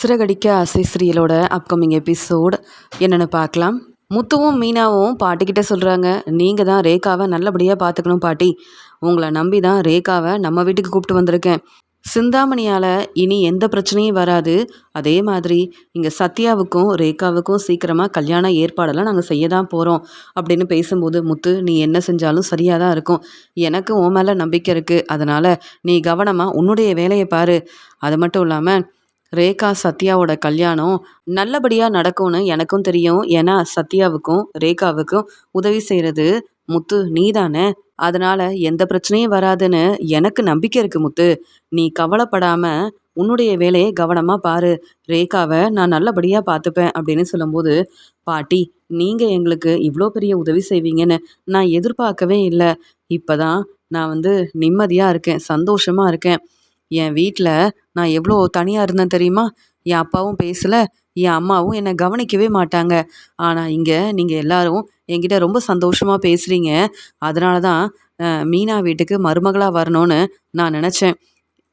சிறகடிக்க ஆசை சீரியலோட upcoming episode என்னென்னு பார்க்கலாம். முத்துவும் மீனாவும் பாட்டிக்கிட்ட சொல்கிறாங்க, நீங்கள் தான் ரேகாவை நல்லபடியாக பார்த்துக்கணும் பாட்டி. உங்களை நம்பி தான் ரேகாவை நம்ம வீட்டுக்கு கூப்பிட்டு வந்திருக்கேன். சிந்தாமணியால் இனி எந்த பிரச்சனையும் வராது. அதே மாதிரி இங்கே சத்யாவுக்கும் ரேகாவுக்கும் சீக்கிரமாக கல்யாண ஏற்பாடெல்லாம் நாங்கள் செய்ய தான் போகிறோம் அப்படின்னு பேசும்போது, முத்து நீ என்ன செஞ்சாலும் சரியாக தான் இருக்கும். எனக்கு உன் மேலே நம்பிக்கை இருக்குது. அதனால் நீ கவனமாக உன்னுடைய வேலையை பாரு. அது மட்டும் இல்லாமல் ரேகா சத்யாவோட கல்யாணம் நல்லபடியாக நடக்கும்னு எனக்கும் தெரியும். ஏன்னா சத்யாவுக்கும் ரேகாவுக்கும் உதவி செய்கிறது முத்து நீ தானே. அதனால் எந்த பிரச்சனையும் வராதுன்னு எனக்கு நம்பிக்கை இருக்குது முத்து. நீ கவலைப்படாமல் உன்னுடைய வேலையை கவனமாக பாரு. ரேகாவை நான் நல்லபடியாக பார்த்துப்பேன் அப்படின்னு சொல்லும்போது, பாட்டி நீங்கள் எங்களுக்கு இவ்வளோ பெரிய உதவி செய்வீங்கன்னு நான் எதிர்பார்க்கவே இல்லை. இப்போ தான் நான் நிம்மதியாக இருக்கேன், சந்தோஷமாக இருக்கேன். என் வீட்டில் நான் எவ்வளோ தனியாக இருந்தேன் தெரியுமா? என் அப்பாவும் பேசலை, என் அம்மாவும் என்னை கவனிக்கவே மாட்டாங்க. ஆனால் இங்கே நீங்கள் எல்லாரும் என்கிட்ட ரொம்ப சந்தோஷமாக பேசுகிறீங்க. அதனால தான் மீனா வீட்டுக்கு மருமகளாக வரணும்னு நான் நினச்சேன்.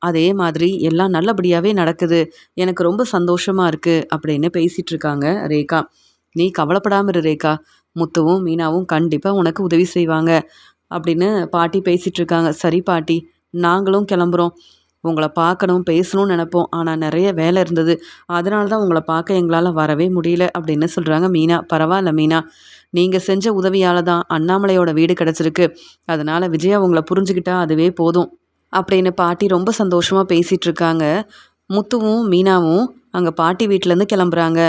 அதே மாதிரி எல்லாம் நல்லபடியாகவே நடக்குது. எனக்கு ரொம்ப சந்தோஷமாக இருக்குது அப்படின்னு பேசிகிட்டு இருக்காங்க ரேகா. நீ கவலைப்படாமல் இரு ரேகா. முத்துவும் மீனாவும் கண்டிப்பாக உனக்கு உதவி செய்வாங்க அப்படின்னு பாட்டி பேசிகிட்டு இருக்காங்க. சரி பாட்டி, நாங்களும் கிளம்புறோம். உங்களை பார்க்கணும் பேசணும்னு நினப்போம். ஆனால் நிறைய வேலை இருந்தது. அதனால தான் உங்களை பார்க்க எங்களால் வரவே முடியல அப்படின்னு சொல்கிறாங்க மீனா. பரவாயில்ல மீனா, நீங்கள் செஞ்ச உதவியால் தான் அண்ணாமலையோட வீடு கிடச்சிருக்கு. அதனால் விஜயா உங்களை புரிஞ்சுக்கிட்டா அதுவே போதும் அப்படின்னு பாட்டி ரொம்ப சந்தோஷமாக பேசிகிட்டு இருக்காங்க. முத்துவும் மீனாவும் அங்கே பாட்டி வீட்டிலேருந்து கிளம்புறாங்க.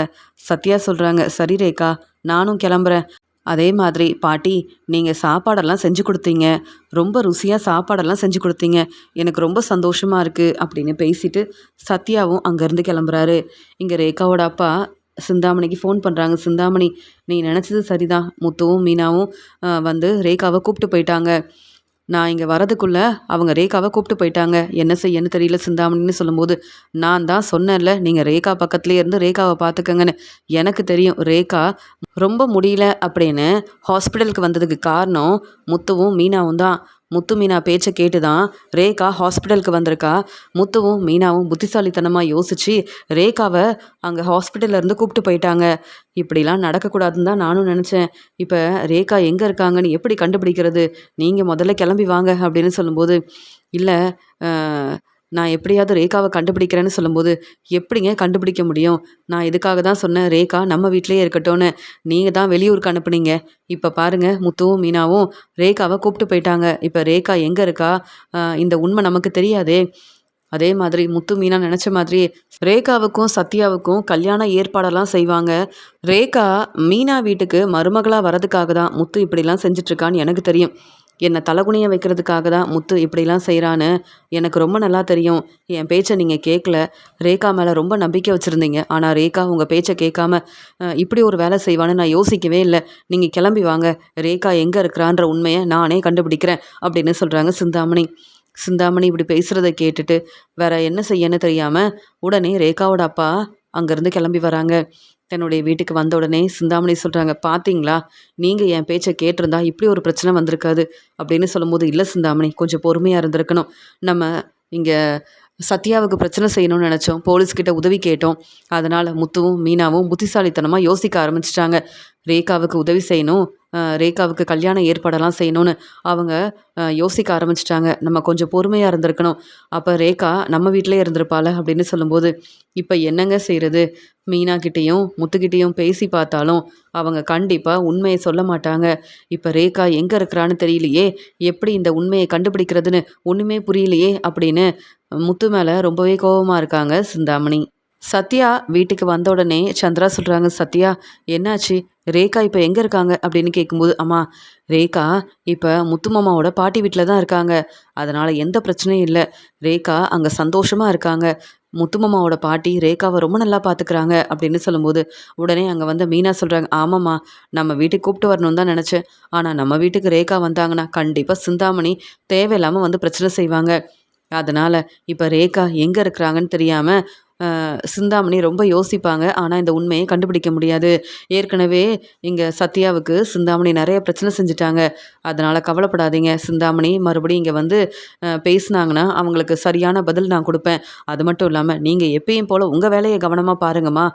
சத்யா சொல்கிறாங்க, சரி ரேகா நானும் கிளம்புறேன். அதே மாதிரி பாட்டி நீங்கள் சாப்பாடெல்லாம் செஞ்சு கொடுத்தீங்க, ரொம்ப ருசியாக சாப்பாடெல்லாம் செஞ்சு கொடுத்தீங்க, எனக்கு ரொம்ப சந்தோஷமாக இருக்குது அப்படின்னு பேசிட்டு சத்யாவும் அங்கேருந்து கிளம்புறாரு. இங்கே ரேகாவோட அப்பா சிந்தாமணிக்கு ஃபோன் பண்ணுறாங்க. சிந்தாமணி, நீ நினச்சது சரிதான். முத்துவும் மீனாவும் ரேகாவை கூப்பிட்டு போயிட்டாங்க. நான் இங்கே வரதுக்குள்ளே அவங்க ரேகாவை கூப்பிட்டு போயிட்டாங்க. என்ன செய்யன்னு தெரியல சிந்தாமணின்னு சொல்லும்போது, நான் தான் சொன்னேன்ல நீங்கள் ரேகா பக்கத்துலேயே இருந்து ரேகாவை பார்த்துக்கங்கன்னு. எனக்கு தெரியும் ரேகா ரொம்ப முடியல அப்படின்னு ஹாஸ்பிட்டலுக்கு வந்ததுக்கு காரணம் முத்துவும் மீனாவும் தான். முத்து மீனா பேச்சை கேட்டு தான் ரேகா ஹாஸ்பிட்டலுக்கு வந்திருக்கா. முத்துவும் மீனாவும் புத்திசாலித்தனமாக யோசித்து ரேகாவை அங்கே ஹாஸ்பிட்டல்லேருந்து கூப்பிட்டு போயிட்டாங்க. இப்படிலாம் நடக்கக்கூடாதுன்னு தான் நானும் நினச்சேன். இப்போ ரேகா எங்கே இருக்காங்கன்னு எப்படி கண்டுபிடிக்கிறது? நீங்கள் முதல்ல கிளம்பி வாங்க அப்படின்னு சொல்லும்போது, இல்லை நான் எப்படியாவது ரேகாவை கண்டுபிடிக்கிறேன்னு சொல்லும்போது, எப்படிங்க கண்டுபிடிக்க முடியும்? நான் இதுக்காக தான் சொன்னேன் ரேகா நம்ம வீட்டிலேயே இருக்கட்டும்னு. நீங்கள் தான் வெளியூருக்கு அனுப்புனீங்க. இப்போ பாருங்கள் முத்துவும் மீனாவும் ரேகாவை கூப்பிட்டு போயிட்டாங்க. இப்போ ரேகா எங்கே இருக்கா? இந்த உண்மை நமக்கு தெரியாதே. அதே மாதிரி முத்து மீனா நினச்ச மாதிரி ரேகாவுக்கும் சத்யாவுக்கும் கல்யாண ஏற்பாடெல்லாம் செய்வாங்க. ரேகா மீனா வீட்டுக்கு மருமகளாக வரதுக்காக தான் முத்து இப்படிலாம் செஞ்சிட்ருக்கான்னு எனக்கு தெரியும். என்னை தலகுனிய வைக்கிறதுக்காக தான் முத்து இப்படிலாம் செய்கிறான்னு எனக்கு ரொம்ப நல்லா தெரியும். என் பேச்சை நீங்கள் கேட்கல. ரேகா மேலே ரொம்ப நம்பிக்கை வச்சுருந்தீங்க. ஆனால் ரேகா உங்கள் பேச்சை கேட்காம இப்படி ஒரு வேலை செய்வான்னு நான் யோசிக்கவே இல்லை. நீங்கள் கிளம்பி வாங்க. ரேகா எங்கே இருக்கிறான்ற உண்மையை நானே கண்டுபிடிக்கிறேன் அப்படின்னு சொல்கிறாங்க சிந்தாமணி. சிந்தாமணி இப்படி பேசுகிறத கேட்டுட்டு வேற என்ன செய்யன்னு தெரியாமல் உடனே ரேகாவோட அப்பா அங்கேருந்து கிளம்பி வராங்க. தன்னுடைய வீட்டுக்கு வந்த உடனே சிந்தாமணி சொல்கிறாங்க, பார்த்தீங்களா நீங்கள் என் பேச்சை கேட்டிருந்தா இப்படி ஒரு பிரச்சனை வந்திருக்காது அப்படின்னு சொல்லும்போது, இல்லை சிந்தாமணி கொஞ்சம் பொறுமையாக இருந்திருக்கணும். நம்ம இங்கே சத்யாவுக்கு பிரச்சனை செய்யணும்னு நினச்சோம், போலீஸ்கிட்ட உதவி கேட்டோம். அதனால் முத்துவும் மீனாவும் புத்திசாலித்தனமாக யோசிக்க ஆரம்பிச்சிட்டாங்க. ரேகாவுக்கு உதவி செய்யணும், ரேகாவுக்கு கல்யாண ஏற்பாடெல்லாம் செய்யணும்னு அவங்க யோசிக்க ஆரம்பிச்சிட்டாங்க. நம்ம கொஞ்சம் பொறுமையாக இருந்திருக்கணும். அப்போ ரேகா நம்ம வீட்டிலே இருந்திருப்பாள் அப்படின்னு சொல்லும்போது, இப்போ என்னங்க செய்கிறது? மீனாக்கிட்டேயும் முத்துக்கிட்டேயும் பேசி பார்த்தாலும் அவங்க கண்டிப்பாக உண்மையை சொல்ல மாட்டாங்க. இப்போ ரேகா எங்கே இருக்கிறான்னு தெரியலையே, எப்படி இந்த உண்மையை கண்டுபிடிக்கிறதுன்னு ஒன்றுமே புரியலையே அப்படின்னு முத்து மேலே ரொம்பவே கோபமாக இருக்காங்க சிந்தாமணி. சத்யா வீட்டுக்கு வந்த உடனே சந்திரா சொல்கிறாங்க, சத்யா என்னாச்சு? ரேகா இப்போ எங்கே இருக்காங்க அப்படின்னு கேட்கும்போது, அம்மா ரேகா இப்போ முத்துமாமாவோட பாட்டி வீட்டில் தான் இருக்காங்க. அதனால் எந்த பிரச்சனையும் இல்லை. ரேகா அங்கே சந்தோஷமாக இருக்காங்க. முத்துமாமாவோட பாட்டி ரேகாவை ரொம்ப நல்லா பார்த்துக்கிறாங்க அப்படின்னு சொல்லும்போது, உடனே அங்கே மீனா சொல்கிறாங்க, ஆமாம்மா நம்ம வீட்டுக்கு கூப்பிட்டு வரணும்னு தான் நினச்சேன். ஆனால் நம்ம வீட்டுக்கு ரேகா வந்தாங்கன்னா கண்டிப்பாக சிந்தாமணி தேவையில்லாமல் பிரச்சனை செய்வாங்க. அதனால் இப்போ ரேகா எங்கே இருக்கிறாங்கன்னு தெரியாமல் சிந்தாமணி ரொம்ப யோசிப்பாங்க. ஆனா இந்த உண்மையை கண்டுபிடிக்க முடியாது. ஏற்கனவே இங்க சத்யாவுக்கு சிந்தாமணி நெறைய பிரச்சனை செஞ்சுட்டாங்க. அதனால கவலைப்படாதீங்க. சிந்தாமணி மறுபடியும் இங்க வந்து பேசுனாங்கன்னா, அவங்களுக்கு சரியான பதில் நான் குடுப்பேன். அது மட்டும் இல்லாம, நீங்க எப்பயும் போல உங்க வேலைய கவனமா பாருங்கம்மா.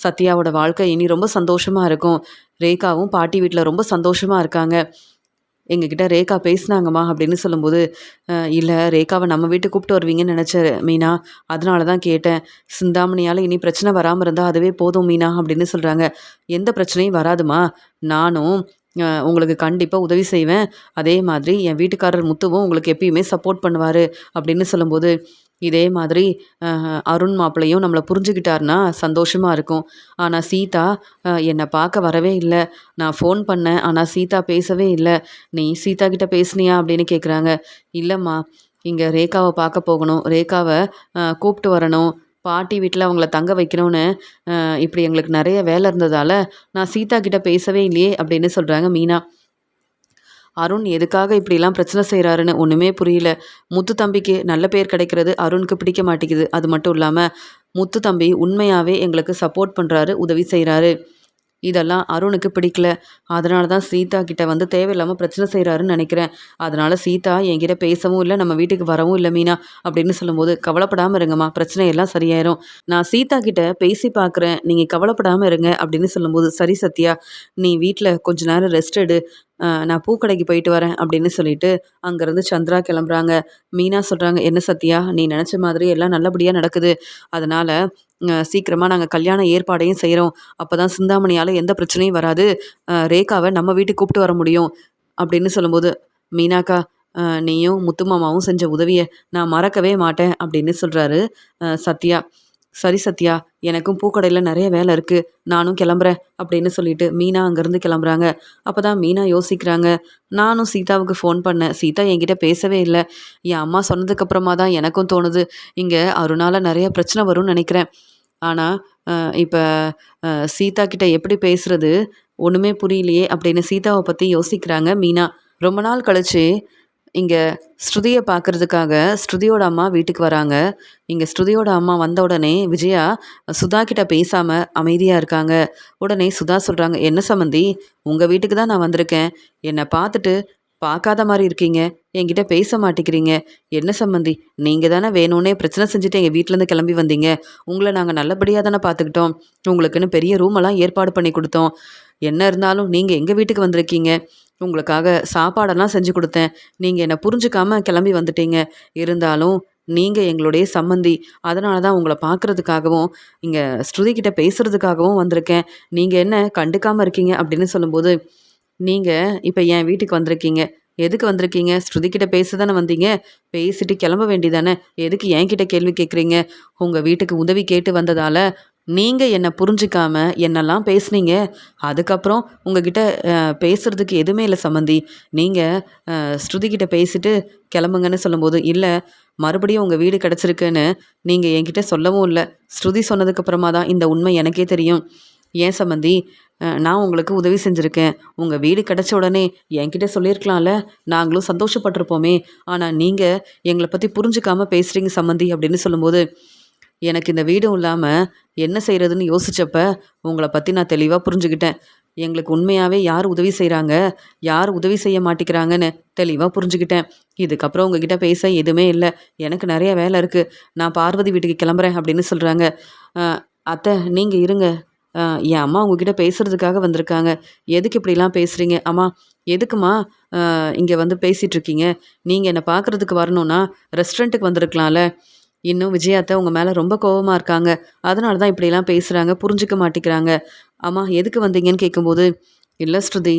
சத்யாவோட வாழ்க்கை இனி ரொம்ப சந்தோஷமா இருக்கும். ரேகாவும் பாட்டி வீட்ல ரொம்ப சந்தோஷமா இருக்காங்க. எங்ககிட்ட ரேகா பேசினாங்கம்மா அப்படின்னு சொல்லும்போது, இல்ல ரேகாவ நம்ம வீட்டுக்கு கூப்பிட்டு வருவீங்கன்னு நெனச்சேன் மீனா. அதனால தான் கேட்டேன். சிந்தாமணியால இனி பிரச்சனை வராம இருந்தா அதுவே போதும் மீனா அப்படின்னு சொல்றாங்க. எந்த பிரச்சனையும் வராதும்மா. நானும் உங்களுக்கு கண்டிப்பா உதவி செய்வேன். அதே மாதிரி என் வீட்டுக்காரர் முத்துவும் உங்களுக்கு எப்பயுமே சப்போர்ட் பண்ணுவாரு அப்படின்னு சொல்லும்போது, இதே மாதிரி அ அருண் மாப்பிள்ளையும் நம்மள புரிஞ்சுக்கிட்டாருன்னா சந்தோஷமா இருக்கும். ஆனா சீதா என்ன பார்க்க வரவே இல்ல. நான் ஃபோன் பண்ணேன். ஆனா சீதா பேசவே இல்ல. "நீ சீதா கிட்ட பேசினியா?" அப்படின்னு கேட்குறாங்க. "இல்லம்மா, இங்க ரேகாவ பார்க்க போகணும். ரேகாவ கூப்பிட்டு வரணும். பாட்டி வீட்ல அவங்கள தங்க வைக்கணும்னு இப்படி எங்களுக்கு நெறைய வேலை இருந்ததால, நான் சீதா கிட்ட பேசவே இல்லையே!" அப்படின்னு சொல்றாங்க மீனா. அருண் எதுக்காக இப்படிலாம் பிரச்சனை செய்றாருன்னு ஒண்ணுமே புரியல. முத்து தம்பிக்கு நல்ல பேர் கிடைக்கிறது அருணுக்கு பிடிக்க மாட்டேங்குது. அது மட்டும் இல்லாம, முத்து தம்பி உண்மையாவே எங்களுக்கு சப்போர்ட் பண்றாரு, உதவி செய்றாரு. இதெல்லாம் அருணுக்கு பிடிக்கல. அதனால தான் சீதா கிட்ட வந்து தேவையில்லாம பிரச்சனை செய்றாருன்னு நெனைக்கிறேன். அதனால சீதா என்கிட்ட பேசவும் இல்ல, நம்ம வீட்டுக்கு வரவும் இல்ல மீனா அப்படின்னு சொல்லும்போது, கவலைப்படாம இருங்கம்மா. பிரச்சனை எல்லாம் சரியாயிரும். நான் சீதா கிட்ட பேசி பார்க்குறேன். நீங்க கவலைப்படாம இருங்க அப்படின்னு சொல்லும்போது, சரி சத்யா, நீ வீட்ல கொஞ்ச நேரம் ரெஸ்ட் எடு. நான் பூக்கடைக்கு போயிட்டு வரேன் அப்படின்னு சொல்லிட்டு, அங்கேருந்து சந்திரா கிளம்புறாங்க. மீனா சொல்றாங்க, "என்ன சத்யா, நீ நெனச்ச மாதிரி எல்லாம் நல்லபடியா நடக்குது. அதனால சீக்கிரமா நாங்க கல்யாண ஏற்பாடையும் செய்றோம். அப்பதான் சிந்தாமணியால எந்த பிரச்சனையும் வராது. ரேகாவ நம்ம வீட்டுக்கு கூப்பிட்டு வர முடியும்." அப்படின்னு சொல்லும்போது, "மீனாக்கா, நீயும் முத்து மாமாவும் செஞ்ச உதவிய நான் மறக்கவே மாட்டேன்." அப்படின்னு சொல்றாரு சத்யா. "சரி சத்யா, எனக்கும் பூக்கடையில நெறைய வேலை இருக்கு. நானும் கிளம்புறேன்." அப்படின்னு சொல்லிட்டு மீனா அங்கேருந்து கிளம்புறாங்க. அப்பதான் மீனா யோசிக்கிறாங்க, "நானும் சீதாவுக்கு ஃபோன் பண்ணேன். சீதா என்கிட்ட பேசவே இல்ல. என் அம்மா சொன்னதுக்கு அப்புறமா தான் எனக்கும் தோணுது, இங்க அருணால நெறைய பிரச்சனை வரும்னு நெனைக்கிறேன். ஆனா, அ இப்ப சீதா கிட்ட எப்படி பேசுறது? ஒண்ணுமே புரியலையே!" அப்படின்னு சீதாவ பத்தி யோசிக்கிறாங்க மீனா. ரொம்ப நாள் கழிச்சு இங்க ஸ்ருதிய பார்க்கறதுக்காக ஸ்ருதியோட அம்மா வீட்டுக்கு வராங்க. இங்க ஸ்ருதியோட அம்மா வந்த உடனே விஜயா சுதா கிட்ட பேசாம அமைதியா இருக்காங்க. உடனே சுதா சொல்றாங்க, "என்ன சம்மந்தி, உங்க வீட்டுக்கு தான் நான் வந்திருக்கேன். என்ன பார்த்துட்டு பார்க்காத மாரி இருக்கீங்க. என்கிட்ட பேச மாட்டேங்கிறீங்க. என்ன சம்மந்தி, நீங்க தானே வேணும்னே பிரச்சனை செஞ்சுட்டு எங்க வீட்லேருந்து கிளம்பி வந்தீங்க. உங்கள நாங்க நல்லபடியா தானே பார்த்துக்கிட்டோம். உங்களுக்குன்னு பெரிய ரூமெல்லாம் ஏற்பாடு பண்ணி குடுத்தோம். என்ன இருந்தாலும் நீங்க எங்க வீட்டுக்கு வந்திருக்கீங்க. உங்களுக்காக சாப்பாடெல்லாம் செஞ்சு குடுத்தேன். நீங்க என்ன புரிஞ்சுக்காம கிளம்பி வந்துட்டீங்க. இருந்தாலும் நீங்க எங்களுடைய சம்மந்தி. அதனால தான் உங்கள பார்க்கறதுக்காகவும், இங்க ஸ்ருதி கிட்ட பேசுறதுக்காகவும் வந்திருக்கேன். நீங்க என்ன கண்டுக்காம இருக்கீங்க?" அப்படின்னு சொல்லும்போது, "நீங்க இப்ப என் வீட்டுக்கு வந்திருக்கீங்க. எதுக்கு வந்திருக்கீங்க? ஸ்ருதி கிட்ட பேச தானே வந்தீங்க. பேசிட்டு கிளம்ப வேண்டியதானே. எதுக்கு என்கிட்ட கேள்வி கேட்குறீங்க? உங்க வீட்டுக்கு உதவி கேட்டு வந்ததால, நீங்க என்ன புரிஞ்சுக்காம என்னெல்லாம் பேசுனீங்க. அதுக்கப்புறம் உங்ககிட்ட பேசுறதுக்கு எதுவுமே இல்ல சம்மந்தி. நீங்க ஸ்ருதி கிட்ட பேசிட்டு கிளம்புங்கன்னு சொல்லும்போது, "இல்ல, மறுபடியும் உங்க வீடு கிடைச்சிருக்குன்னு நீங்க என்கிட்ட சொல்லவும் இல்ல. ஸ்ருதி சொன்னதுக்கு அப்புறமா தான் இந்த உண்மை எனக்கே தெரியும். ஏன் சம்மந்தி, நான் உங்களுக்கு உதவி செஞ்சிருக்கேன். உங்க வீடு கிடைச்ச உடனே என்கிட்ட சொல்லியிருக்கலாம்ல. நாங்களும் சந்தோஷப்பட்டுருப்போமே. ஆனா நீங்க எங்கள பத்தி புரிஞ்சுக்காம பேசுறீங்க சம்மந்தி." அப்படின்னு சொல்லும்போது, எனக்கு இந்த வீடும் இல்லாம என்ன செய்றதுன்னு யோசிச்சப்ப, உங்கள பத்தி நான் தெளிவா புரிஞ்சுக்கிட்டேன். எங்களுக்கு உண்மையாவே யார் உதவி செய்றாங்க, யார் உதவி செய்ய மாட்டேங்கிறாங்கன்னு தெளிவா புரிஞ்சுக்கிட்டேன். இதுக்கப்புறம் உங்ககிட்ட பேச எதுவுமே இல்ல. எனக்கு நெறைய வேலை இருக்கு. நான் பார்வதி வீட்டுக்கு கிளம்புறேன் அப்படின்னு சொல்றாங்க. அ அத்தை, நீங்க இருங்க. அ என் அம்மா உங்ககிட்ட பேசுறதுக்காக வந்திருக்காங்க. எதுக்கு இப்படிலாம் பேசுறீங்க? அம்மா, எதுக்கும்மா இங்க வந்து பேசிட்டு இருக்கீங்க? நீங்க என்ன பார்க்கறதுக்கு வரணும்னா ரெஸ்டாரண்ட்டுக்கு வந்திருக்கலாம்ல. இன்னும் விஜயா அத்தை உங்க மேல ரொம்ப கோவமா இருக்காங்க. அதனால தான் இப்படிலாம் பேசுறாங்க. புரிஞ்சுக்க மாட்டேங்கிறாங்க. அம்மா, எதுக்கு வந்தீங்கன்னு கேட்கும்போது, "இல்ல ஸ்ருதி,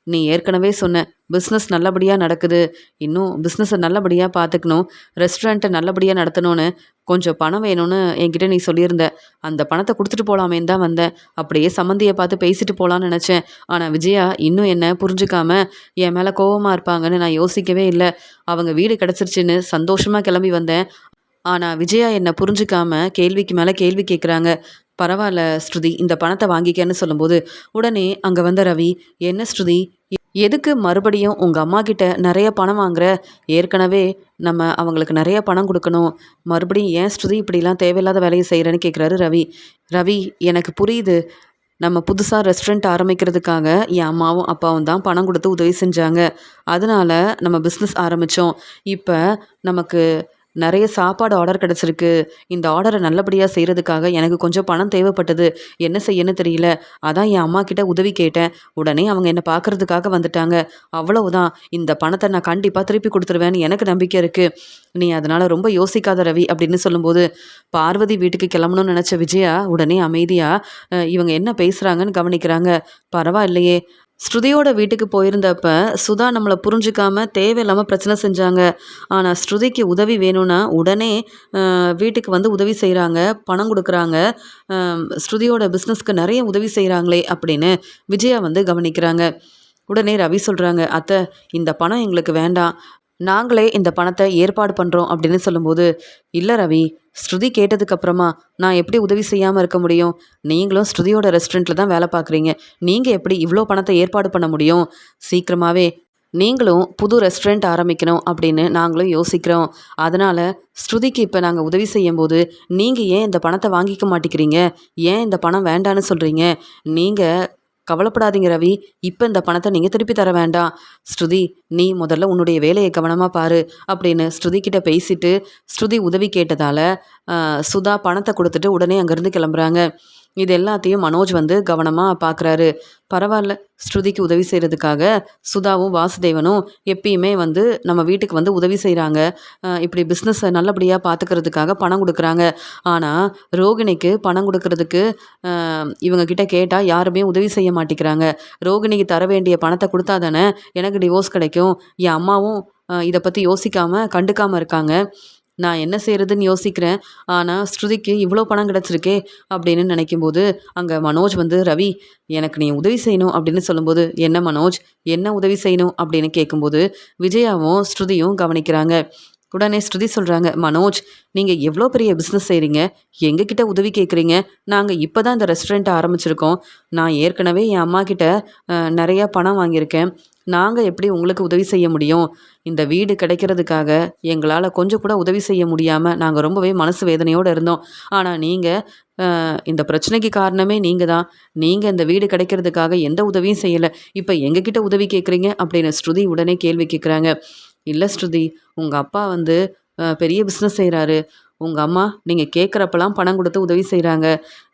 நீ ஏற்கனவே சொன்ன. பிஸ்னஸ் நல்லபடியா நடக்குது. இன்னும் பிஸ்னஸ நல்லபடியா பார்த்துக்கணும். ரெஸ்டாரண்ட்ட நல்லபடியா நடத்தணும்னு கொஞ்சம் பணம் வேணும்னு என்கிட்ட நீ சொல்லியிருந்த. அந்த பணத்த குடுத்துட்டு போலாமேன்னு தான் வந்தேன். அப்படியே சம்மந்திய பார்த்து பேசிட்டு போலான்னு நெனச்சேன். ஆனா விஜயா இன்னும் என்ன புரிஞ்சுக்காம என் மேல கோவமா இருப்பாங்கன்னு நான் யோசிக்கவே இல்ல. அவங்க வீடு கிடைச்சிருச்சுன்னு சந்தோஷமா கிளம்பி வந்தேன். ஆனா, விஜயா என்ன புரிஞ்சுக்காம கேள்விக்கு மேல கேள்வி கேட்குறாங்க. "பரவால்ல ஸ்ருதி, இந்த பணத்த வாங்கிக்கன்னு" சொல்லும்போது, உடனே அங்க வந்த ரவி, "என்ன ஸ்ருதி, எதுக்கு மறுபடியும் உங்கள் அம்மா கிட்ட நிறைய பணம் வாங்குற? ஏற்கனவே நம்ம அவங்களுக்கு நிறைய பணம் கொடுக்கணும். மறுபடியும் ஏன் ஸ்ருதி இப்படிலாம் தேவையில்லாத வேலையை செய்கிறேன்னு கேட்குறாரு ரவி. ரவி, எனக்கு புரியுது. நம்ம புதுசாக ரெஸ்டாரண்ட் ஆரம்பிக்கிறதுக்காக என் அம்மாவும் அப்பாவும் தான் பணம் கொடுத்து உதவி செஞ்சாங்க. அதனால நம்ம பிஸ்னஸ் ஆரம்பித்தோம். இப்போ நமக்கு நிறைய சாப்பாடு ஆர்டர் கிடச்சிருக்கு. இந்த ஆர்டரை நல்லபடியாக செய்கிறதுக்காக எனக்கு கொஞ்சம் பணம் தேவைப்பட்டது. என்ன செய்யன்னு தெரியல. அதான் என் அம்மா கிட்ட உதவி கேட்டேன். உடனே அவங்க என்னை பார்க்கறதுக்காக வந்துட்டாங்க. அவ்வளவுதான். இந்த பணத்தை நான் கண்டிப்பாக திருப்பி கொடுத்துருவேன்னு எனக்கு நம்பிக்கை இருக்குது. நீ அதனால் ரொம்ப யோசிக்காத ரவி அப்படின்னு சொல்லும்போது, பார்வதி வீட்டுக்கு கிளம்பணும்னு நினச்ச விஜயா உடனே அமைதியாக இவங்க என்ன பேசுகிறாங்கன்னு கவனிக்கிறாங்க. பரவாயில்லையே, ஸ்ருதியோட வீட்டுக்கு போயிருந்தப்ப சுதா நம்மளை புரிஞ்சுக்காம தேவையில்லாமல் பிரச்சனை செஞ்சாங்க. ஆனால் ஸ்ருதிக்கு உதவி வேணும்னா உடனே வீட்டுக்கு வந்து உதவி செய்கிறாங்க, பணம் கொடுக்குறாங்க. ஸ்ருதியோட பிஸ்னஸ்க்கு நிறைய உதவி செய்கிறாங்களே அப்படின்னு விஜயா வந்து கவனிக்கிறாங்க. உடனே ரவி சொல்கிறாங்க, அத்தை, இந்த பணம் எங்களுக்கு வேண்டாம், நாங்களே இந்த பணத்தை ஏற்பாடு பண்ணுறோம் அப்படின்னு சொல்லும்போது, இல்லை ரவி, ஸ்ருதி கேட்டதுக்கப்புறமா நான் எப்படி உதவி செய்யாமல் இருக்க முடியும்? நீங்களும் ஸ்ருதியோட ரெஸ்டாரண்ட்டில் தான் வேலை பார்க்குறீங்க. நீங்கள் எப்படி இவ்வளோ பணத்தை ஏற்பாடு பண்ண முடியும்? சீக்கிரமாகவே நீங்களும் புது ரெஸ்டாரண்ட் ஆரம்பிக்கணும் அப்படின்னு நாங்களும் யோசிக்கிறோம். அதனால் ஸ்ருதிக்கு இப்போ நாங்கள் உதவி செய்யும்போது நீங்கள் ஏன் இந்த பணத்தை வாங்கிக்க மாட்டேங்கிறீங்க? ஏன் இந்த பணம் வேண்டான்னு சொல்கிறீங்க? நீங்கள் கவலைப்படாதீங்க ரவி, இப்போ இந்த பணத்தை நீங்கள் திருப்பி தர வேண்டாம். ஸ்ருதி, நீ முதல்ல உன்னுடைய வேலையை கவனமாக பாரு அப்படின்னு ஸ்ருதி கிட்ட பேசிட்டு, ஸ்ருதி உதவி கேட்டதால் சுதா பணத்தை கொடுத்துட்டு உடனே அங்கேருந்து கிளம்புறாங்க. இது எல்லாத்தையும் மனோஜ் வந்து கவனமாக பார்க்குறாரு. பரவாயில்ல, ஸ்ருதிக்கு உதவி செய்கிறதுக்காக சுதாவும் வாசுதேவனும் எப்பயுமே வந்து நம்ம வீட்டுக்கு வந்து உதவி செய்கிறாங்க. இப்படி பிஸ்னஸை நல்லபடியாக பார்த்துக்கிறதுக்காக பணம் கொடுக்குறாங்க. ஆனால் ரோகிணிக்கு பணம் கொடுக்கறதுக்கு இவங்க கிட்ட கேட்டால் யாருமே உதவி செய்ய மாட்டேங்கிறாங்க. ரோகிணிக்கு தர வேண்டிய பணத்தை கொடுத்தா தானே எனக்கு டிவோர்ஸ் கிடைக்கும். என் அம்மாவும் இதை பற்றி யோசிக்காமல் கண்டுக்காமல் இருக்காங்க. நான் என்ன செய்கிறதுன்னு யோசிக்கிறேன். ஆனால் ஸ்ருதிக்கு இவ்வளோ பணம் கிடச்சிருக்கே அப்படின்னு நினைக்கும்போது, அங்கே மனோஜ் வந்து, ரவி, எனக்கு நீ உதவி செய்யணும் அப்படின்னு சொல்லும்போது, என்ன மனோஜ், என்ன உதவி செய்யணும் அப்படின்னு கேட்கும்போது விஜயாவும் ஸ்ருதியும் கவனிக்கிறாங்க. உடனே ஸ்ருதி சொல்கிறாங்க, மனோஜ், நீங்கள் எவ்வளோ பெரிய பிஸ்னஸ் செய்கிறீங்க, எங்ககிட்ட உதவி கேட்குறீங்க? நாங்கள் இப்போ தான் இந்த ரெஸ்டாரண்ட் ஆரம்பிச்சிருக்கோம். நான் ஏற்கனவே என் அம்மா கிட்ட நிறையா பணம் வாங்கியிருக்கேன். நாங்கள் எப்படி உங்களுக்கு உதவி செய்ய முடியும்? இந்த வீடு கிடைக்கிறதுக்காக எங்களால் கொஞ்சம் கூட உதவி செய்ய முடியாமல் நாங்கள் ரொம்பவே மனசு வேதனையோடு இருந்தோம். ஆனால் நீங்கள் இந்த பிரச்சனைக்கு காரணமே நீங்கள் தான். நீங்கள் இந்த வீடு கிடைக்கிறதுக்காக எந்த உதவியும் செய்யலை. இப்போ எங்ககிட்ட உதவி கேட்குறீங்க அப்படின்னு ஸ்ருதி உடனே கேள்வி கேட்குறாங்க. இல்லை ஸ்ருதி, உங்கள் அப்பா வந்து பெரிய பிஸ்னஸ் செய்கிறாரு. உங்கள் அம்மா நீங்கள் கேட்குறப்பெல்லாம் பணம் கொடுத்து உதவி செய்கிறாங்க.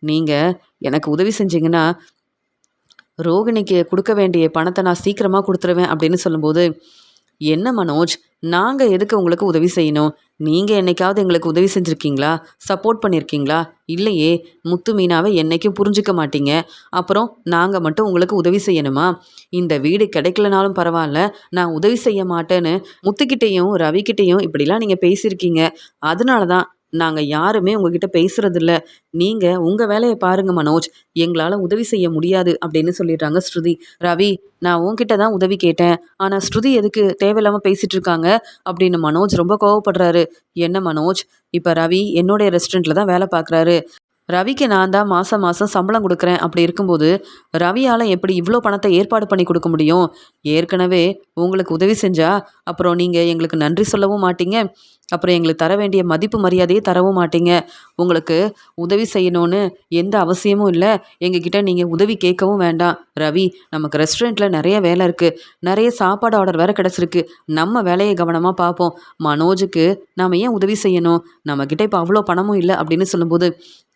நீங்கள் எனக்கு உதவி செஞ்சீங்கன்னா ரோகிணிக்கு கொடுக்க வேண்டிய பணத்தை நான் சீக்கிரமாக கொடுத்துருவேன் அப்படின்னு சொல்லும்போது, என்ன மனோஜ், நாங்கள் எதுக்கு உங்களுக்கு உதவி செய்யணும்? நீங்கள் என்னைக்காவது எங்களுக்கு உதவி செஞ்சுருக்கீங்களா? சப்போர்ட் பண்ணியிருக்கீங்களா? இல்லையே. முத்து மீனாவை என்னைக்கும் புரிஞ்சுக்க மாட்டீங்க. அப்புறம் நாங்கள் மட்டும் உங்களுக்கு உதவி செய்யணுமா? இந்த வீடு கிடைக்கலனாலும் பரவாயில்ல, நான் உதவி செய்ய மாட்டேன்னு முத்துக்கிட்டேயும் ரவிக்கிட்டேயும் இப்படிலாம் நீங்கள் பேசியிருக்கீங்க. அதனால தான் நாங்கள் யாருமே உங்ககிட்ட பேசுறதில்ல. நீங்கள் உங்கள் வேலையை பாருங்க மனோஜ், எங்களால் உதவி செய்ய முடியாது அப்படின்னு சொல்லிடுறாங்க ஸ்ருதி. ரவி, நான் உன்கிட்ட தான் உதவி கேட்டேன். ஆனால் ஸ்ருதி எதுக்கு தேவையில்லாமல் பேசிகிட்டு இருக்காங்க அப்படின்னு மனோஜ் ரொம்ப கோவப்படுறாரு. என்ன மனோஜ், இப்போ ரவி என்னுடைய ரெஸ்டாரண்ட்டில் தான் வேலை பார்க்குறாரு. ரவிக்கு நான் தான் மாதம் மாதம் சம்பளம் கொடுக்குறேன். அப்படி இருக்கும்போது ரவியால் எப்படி இவ்வளோ பணத்தை ஏற்பாடு பண்ணி கொடுக்க முடியும்? ஏற்கனவே உங்களுக்கு உதவி செஞ்சால் அப்புறம் நீங்கள் எங்களுக்கு நன்றி சொல்லவும் மாட்டீங்க. அப்புறம் எங்களுக்கு தர வேண்டிய மதிப்பு மரியாதையே தரவும் மாட்டீங்க. உங்களுக்கு உதவி செய்யணும்னு எந்த அவசியமும் இல்லை. எங்ககிட்ட நீங்கள் உதவி கேட்கவும் வேண்டாம். ரவி, நமக்கு ரெஸ்டாரண்ட்டில் நிறைய வேலை இருக்குது. நிறைய சாப்பாடு ஆர்டர் வேறு கிடச்சிருக்கு. நம்ம வேலையை கவனமாக பார்ப்போம். மனோஜுக்கு நாம் ஏன் உதவி செய்யணும்? நம்மக்கிட்ட இப்போ அவ்வளோ பணமும் இல்லை அப்படின்னு சொல்லும்போது,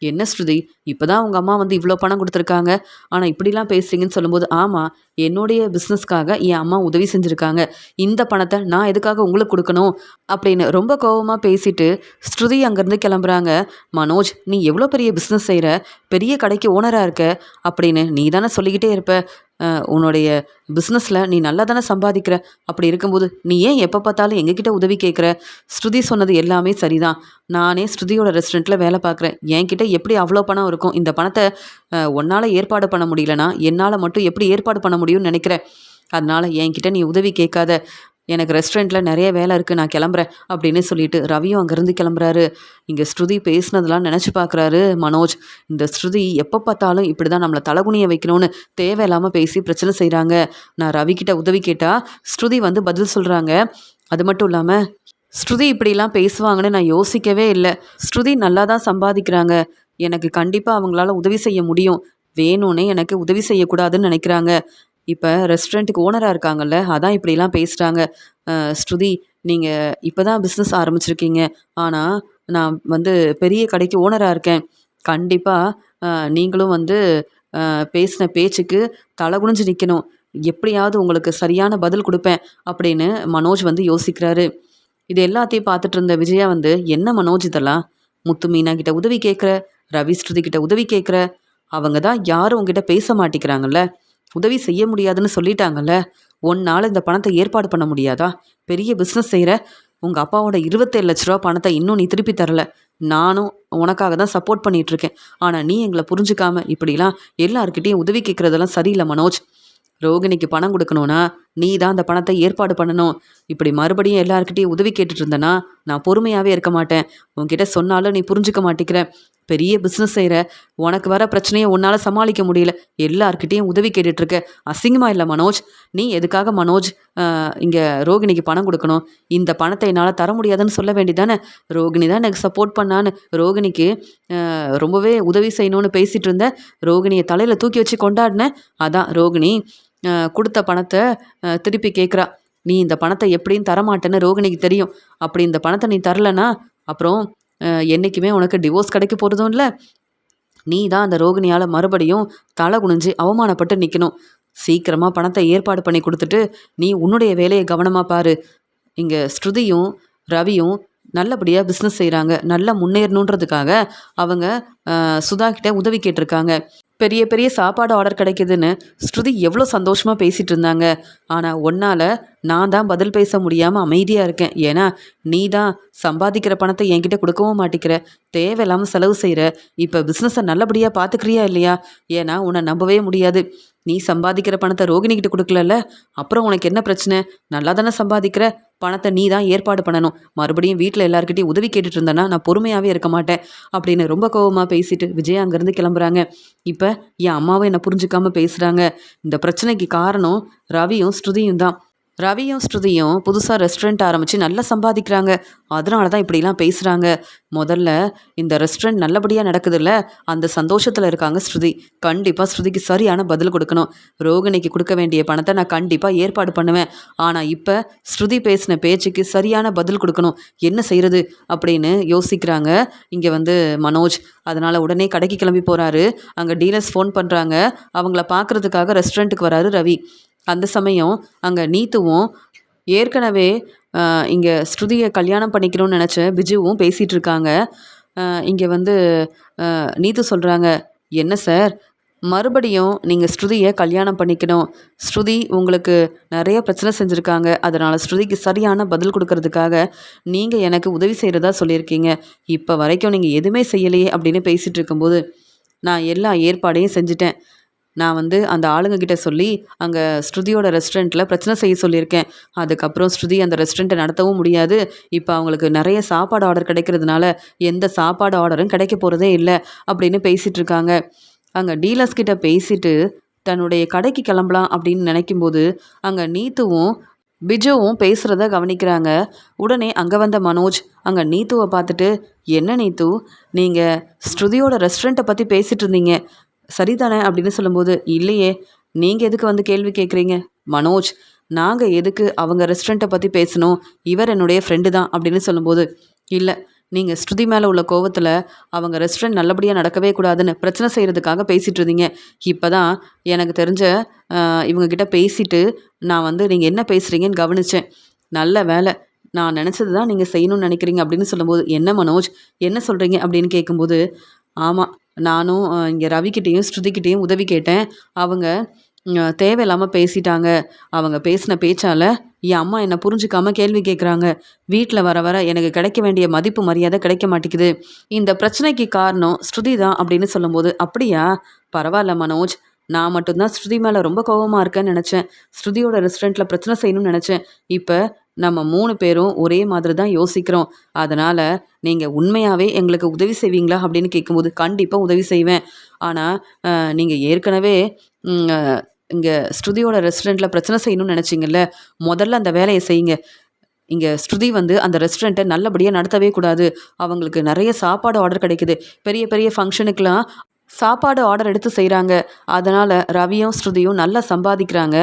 என்ன ஸ்ருதி, இப்போ தான் உங்கள் அம்மா வந்து இவ்வளோ பணம் கொடுத்துருக்காங்க, ஆனால் இப்படிலாம் பேசுகிறீங்கன்னு சொல்லும்போது, ஆமாம், என்னுடைய பிஸ்னஸ்க்காக என் அம்மா உதவி செஞ்சுருக்காங்க. இந்த பணத்தை நான் எதுக்காக உங்களுக்கு கொடுக்கணும் அப்படின்னு ரொம்ப கோவமாக பேசிட்டு ஸ்ருதி அங்கேருந்து கிளம்புறாங்க. மனோஜ், நீ எவ்வளோ பெரிய பிஸ்னஸ் செய்கிற, பெரிய கடைக்கு ஓனராக இருக்க அப்படின்னு நீ தானே சொல்லிக்கிட்டே இருப்ப. உன்னுடைய பிஸ்னஸில் நீ நல்லா தானே சம்பாதிக்கிற. அப்படி இருக்கும்போது நீ ஏன் எப்போ பார்த்தாலும் எங்ககிட்ட உதவி கேட்குற? ஸ்ருதி சொன்னது எல்லாமே சரிதான். நானே ஸ்ருதியோட ரெஸ்டாரண்ட்டில் வேலை பார்க்குறேன். என்கிட்ட எப்படி அவ்வளோ பணம் இருக்கும்? இந்த பணத்தை உன்னால் ஏற்பாடு பண்ண முடியலனா என்னால் மட்டும் எப்படி ஏற்பாடு பண்ண முடியும்னு நினைக்கிறேன். அதனால் என்கிட்ட நீ உதவி கேட்காத. எனக்கு ரெஸ்டாரண்ட்டில் நிறைய வேலை இருக்குது, நான் கிளம்புறேன் அப்படின்னு சொல்லிட்டு ரவியும் அங்கேருந்து கிளம்புறாரு. இங்கே ஸ்ருதி பேசினதெல்லாம் நினச்சி பார்க்குறாரு மனோஜ். இந்த ஸ்ருதி எப்போ பார்த்தாலும் இப்படி தான் நம்மளை தலகுனிய வைக்கணும்னு தேவையில்லாமல் பேசி பிரச்சனை செய்கிறாங்க. நான் ரவிக்கிட்ட உதவி கேட்டால் ஸ்ருதி வந்து பதில் சொல்கிறாங்க. அது மட்டும் இல்லாமல் ஸ்ருதி இப்படிலாம் பேசுவாங்கன்னு நான் யோசிக்கவே இல்லை. ஸ்ருதி நல்லா தான் சம்பாதிக்கிறாங்க. எனக்கு கண்டிப்பாக அவங்களால உதவி செய்ய முடியும். வேணும்னே எனக்கு உதவி செய்யக்கூடாதுன்னு நினைக்கிறாங்க. இப்போ ரெஸ்டாரண்ட்டுக்கு ஓனராக இருக்காங்கல்ல, அதான் இப்படிலாம் பேசுகிறாங்க. ஸ்ருதி, நீங்கள் இப்போ தான் பிஸ்னஸ் ஆரம்பிச்சிருக்கீங்க. ஆனால் நான் வந்து பெரிய கடைக்கு ஓனராக இருக்கேன். கண்டிப்பாக நீங்களும் வந்து பேசின பேச்சுக்கு தலை குனிஞ்சு நிற்கணும். எப்படியாவது உங்களுக்கு சரியான பதில் கொடுப்பேன் அப்படின்னு மனோஜ் வந்து யோசிக்கிறாரு. இது எல்லாத்தையும் பார்த்துட்டு இருந்த விஜயா வந்து, என்ன மனோஜ் இதெல்லாம்? முத்து மீனா கிட்ட உதவி கேட்குற, ரவி ஸ்ருதி கிட்ட உதவி கேட்குற, அவங்க தான் யாரும் உங்ககிட்ட பேச மாட்டேங்கிறாங்கல்ல, உதவி செய்ய முடியாதுன்னு சொல்லிட்டாங்கல்ல, உன்னால் இந்த பணத்தை ஏற்பாடு பண்ண முடியாதா? பெரிய பிஸ்னஸ் செய்கிற, உங்கள் அப்பாவோட 27 லட்ச ரூபா பணத்தை இன்னும் நீ திருப்பி தரல. நானும் உனக்காக தான் சப்போர்ட் பண்ணிகிட்ருக்கேன். ஆனால் நீ எங்களை புரிஞ்சுக்காம இப்படிலாம் எல்லாருக்கிட்டேயும் உதவி கேட்குறதெல்லாம் சரியில்லை மனோஜ். ரோகிணிக்கு பணம் கொடுக்கணும்னா நீ தான் அந்த பணத்தை ஏற்பாடு பண்ணணும். இப்படி மறுபடியும் எல்லாருக்கிட்டையும் உதவி கேட்டுட்டு இருந்தனா நான் பொறுமையாகவே இருக்க மாட்டேன். உன்கிட்ட சொன்னாலும் நீ புரிஞ்சுக்க மாட்டேங்கிற. பெரிய பிஸ்னஸ் செய்கிற, உனக்கு வர பிரச்சனையை உன்னால் சமாளிக்க முடியல, எல்லார்கிட்டேயும் உதவி கேட்டுட்ருக்க. அசிங்கமாக இல்லை மனோஜ்? நீ எதுக்காக மனோஜ் இங்கே ரோகிணிக்கு பணம் கொடுக்கணும்? இந்த பணத்தை என்னால் தர முடியாதுன்னு சொல்ல வேண்டியதானே? ரோகிணி தான் எனக்கு சப்போர்ட் பண்ணான்னு ரோகிணிக்கு ரொம்பவே உதவி செய்யணும்னு பேசிகிட்டு இருந்த, ரோகிணியை தலையில் தூக்கி வச்சு கொண்டாடினேன். அதான் ரோகிணி கொடுத்த பணத்தை திருப்பி கேட்குறா. நீ இந்த பணத்தை எப்படின்னு தரமாட்டேன்னு ரோகிணிக்கு தெரியும். அப்படி இந்த பணத்தை நீ தரலனா அப்புறம் என்றைக்குமே உனக்கு டிவோர்ஸ் கிடைக்க போகிறதும் இல்லை. நீ தான் அந்த ரோகிணியால் மறுபடியும் தலை குனிஞ்சு அவமானப்பட்டு நிற்கணும். சீக்கிரமாக பணத்தை ஏற்பாடு பண்ணி கொடுத்துட்டு நீ உன்னுடைய வேலையை கவனமாக பாரு. இங்கே ஸ்ருதியும் ரவியும் நல்லபடியாக பிஸ்னஸ் செய்கிறாங்க. நல்லா முன்னேறணுன்றதுக்காக அவங்க சுதா கிட்ட உதவி கேட்டிருக்காங்க. பெரிய பெரிய சாப்பாடு ஆர்டர் கிடைக்குதுன்னு ஸ்ருதி எவ்வளோ சந்தோஷமாக பேசிகிட்டு இருந்தாங்க. ஆனால் ஒன்னால் நான் தான் பதில் பேச முடியாமல் அமைதியாக இருக்கேன். ஏன்னா நீ தான் சம்பாதிக்கிற பணத்தை என்கிட்ட கொடுக்கவும் மாட்டேங்கிற, தேவையில்லாமல் செலவு செய்கிற. இப்போ பிஸ்னஸை நல்லபடியாக பார்த்துக்கிறியா இல்லையா? ஏன்னா உன்னை நம்பவே முடியாது. நீ சம்பாதிக்கிற பணத்தை ரோகிணிக்கிட்ட கொடுக்கலல்ல, அப்புறம் உனக்கு என்ன பிரச்சனை? நல்லா தானே சம்பாதிக்கிற, பணத்தை நீ தான் ஏற்பாடு பண்ணணும். மறுபடியும் வீட்டில் எல்லாருக்கிட்டையும் உதவி கேட்டுட்டு இருந்தேன்னா நான் பொறுமையாகவே இருக்க மாட்டேன் அப்படின்னு ரொம்ப கோபமாக பேசிட்டு விஜயா அங்கேருந்து கிளம்புறாங்க. இப்போ என் அம்மாவை என்னை புரிஞ்சுக்காம பேசுகிறாங்க. இந்த பிரச்சனைக்கு காரணம் ரவியும் ஸ்ருதியும் தான். ரவியும் ஸ்ருதியும் புதுசாக ரெஸ்டாரண்ட் ஆரம்பித்து நல்லா சம்பாதிக்கிறாங்க. அதனால தான் இப்படிலாம் பேசுகிறாங்க. முதல்ல இந்த ரெஸ்டாரண்ட் நல்லபடியாக நடக்குதுல்ல, அந்த சந்தோஷத்தில் இருக்காங்க ஸ்ருதி. கண்டிப்பாக ஸ்ருதிக்கு சரியான பதில் கொடுக்கணும். ரோகிணிக்கு கொடுக்க வேண்டிய பணத்தை நான் கண்டிப்பாக ஏற்பாடு பண்ணுவேன். ஆனால் இப்போ ஸ்ருதி பேசின பேச்சுக்கு சரியான பதில் கொடுக்கணும். என்ன செய்கிறது அப்படின்னு யோசிக்கிறாங்க இங்கே வந்து மனோஜ். அதனால் உடனே கடைக்கு கிளம்பி போகிறாரு. அங்கே டீலர்ஸ் ஃபோன் பண்ணுறாங்க. அவங்கள பார்க்குறதுக்காக ரெஸ்டாரண்ட்டுக்கு வராரு ரவி. அந்த சமயம் அங்கே நீத்துவும் ஏற்கனவே இங்கே ஸ்ருதியை கல்யாணம் பண்ணிக்கணும்னு நினச்ச பிஜுவும் பேசிகிட்டு இருக்காங்க. இங்கே வந்து நீத்து சொல்கிறாங்க, என்ன சார் மறுபடியும் நீங்கள் ஸ்ருதியை கல்யாணம் பண்ணிக்கணும். ஸ்ருதி உங்களுக்கு நிறைய பிரச்சனை செஞ்சுருக்காங்க. அதனால் ஸ்ருதிக்கு சரியான பதில் கொடுக்கறதுக்காக நீங்கள் எனக்கு உதவி செய்கிறதா சொல்லியிருக்கீங்க. இப்போ வரைக்கும் நீங்கள் எதுவுமே செய்யலையே அப்படின்னு பேசிகிட்டு இருக்கும்போது, நான் எல்லா ஏற்பாடையும் செஞ்சுட்டேன். நான் வந்து அந்த ஆளுங்கக்கிட்ட சொல்லி அங்கே ஸ்ருதியோட ரெஸ்டாரண்ட்டில் பிரச்சனை செய்ய சொல்லியிருக்கேன். அதுக்கப்புறம் ஸ்ருதி அந்த ரெஸ்டாரண்ட்டை நடத்தவும் முடியாது. இப்போ அவங்களுக்கு நிறைய சாப்பாடு ஆர்டர் கிடைக்கிறதுனால எந்த சாப்பாடு ஆர்டரும் கிடைக்க போகிறதே இல்லை அப்படின்னு பேசிகிட்டு இருக்காங்க. அங்கே டீலர்ஸ் கிட்ட பேசிட்டு தன்னுடைய கடைக்கு கிளம்பலாம் அப்படின்னு நினைக்கும்போது அங்கே நீத்துவும் பிஜுவும் பேசுகிறத கவனிக்கிறாங்க. உடனே அங்கே வந்த மனோஜ் அங்கே நீத்துவை பார்த்துட்டு, என்ன நீத்து, நீங்கள் ஸ்ருதியோட ரெஸ்டாரண்ட்டை பற்றி பேசிகிட்டு இருந்தீங்க சரிதானே அப்படின்னு சொல்லும்போது, இல்லையே, நீங்கள் எதுக்கு வந்து கேள்வி கேட்குறீங்க? மனோஜ், நாங்கள் எதுக்கு அவங்க ரெஸ்டாரண்ட்டை பற்றி பேசணும்? இவர் என்னுடைய ஃப்ரெண்டு தான் அப்படின்னு சொல்லும்போது, இல்லை, நீங்கள் ஸ்ருதி மேலே உள்ள கோவத்தில் அவங்க ரெஸ்டாரண்ட் நல்லபடியாக நடக்கவே கூடாதுன்னு பிரச்சனை செய்கிறதுக்காக பேசிகிட்டு இருந்தீங்க. இப்போ தான் எனக்கு தெரிஞ்ச இவங்கக்கிட்ட பேசிவிட்டு நான் வந்து நீங்கள் என்ன பேசுகிறீங்கன்னு கவனித்தேன். நல்ல வேலை, நான் நினச்சது தான் நீங்கள் செய்யணும்னு நினைக்கிறீங்க அப்படின்னு சொல்லும்போது, என்ன மனோஜ், என்ன சொல்கிறீங்க அப்படின்னு கேட்கும்போது, ஆமாம், நானும் இங்கே ரவிக்கிட்டேயும் ஸ்ருதிக்கிட்டேயும் உதவி கேட்டேன். அவங்க தேவையில்லாமல் பேசிட்டாங்க. அவங்க பேசின பேச்சால் என் அம்மா என்னை புரிஞ்சுக்காமல் கேள்வி கேட்குறாங்க. வீட்டில் வர வர எனக்கு கிடைக்க வேண்டிய மதிப்பு மரியாதை கிடைக்க மாட்டேங்குது. இந்த பிரச்சனைக்கு காரணம் ஸ்ருதி தான் அப்படின்னு சொல்லும்போது, அப்படியா, பரவாயில்ல மனோஜ், நான் மட்டும்தான் ஸ்ருதி மேலே ரொம்ப கோவமாக இருக்கேன்னு நினச்சேன். ஸ்ருதியோட ரெஸ்டாரண்ட்டில் பிரச்சனை செய்யணும்னு நினச்சேன். இப்போ நம்ம 3 பேரும் ஒரே மாதிரி தான் யோசிக்கிறோம். அதனால் நீங்கள் உண்மையாகவே எங்களுக்கு உதவி செய்வீங்களா அப்படின்னு கேட்கும்போது கண்டிப்பாக உதவி செய்வேன். ஆனால் நீங்கள் ஏற்கனவே இங்கே ஸ்ருதியோட ரெஸ்டாரண்ட்டில் பிரச்சனை செய்யணும்னு நினச்சிங்கல்ல, முதல்ல அந்த வேலையை செய்யுங்க. இங்கே ஸ்ருதி வந்து அந்த ரெஸ்டாரண்ட்டை நல்லபடியாக நடத்தவே கூடாது. அவங்களுக்கு நிறைய சாப்பாடு ஆர்டர் கிடைக்குது. பெரிய பெரிய ஃபங்க்ஷனுக்கெலாம் சாப்பாடு ஆர்டர் எடுத்து செய்கிறாங்க. அதனால் ரவியும் ஸ்ருதியும் நல்லா சம்பாதிக்கிறாங்க.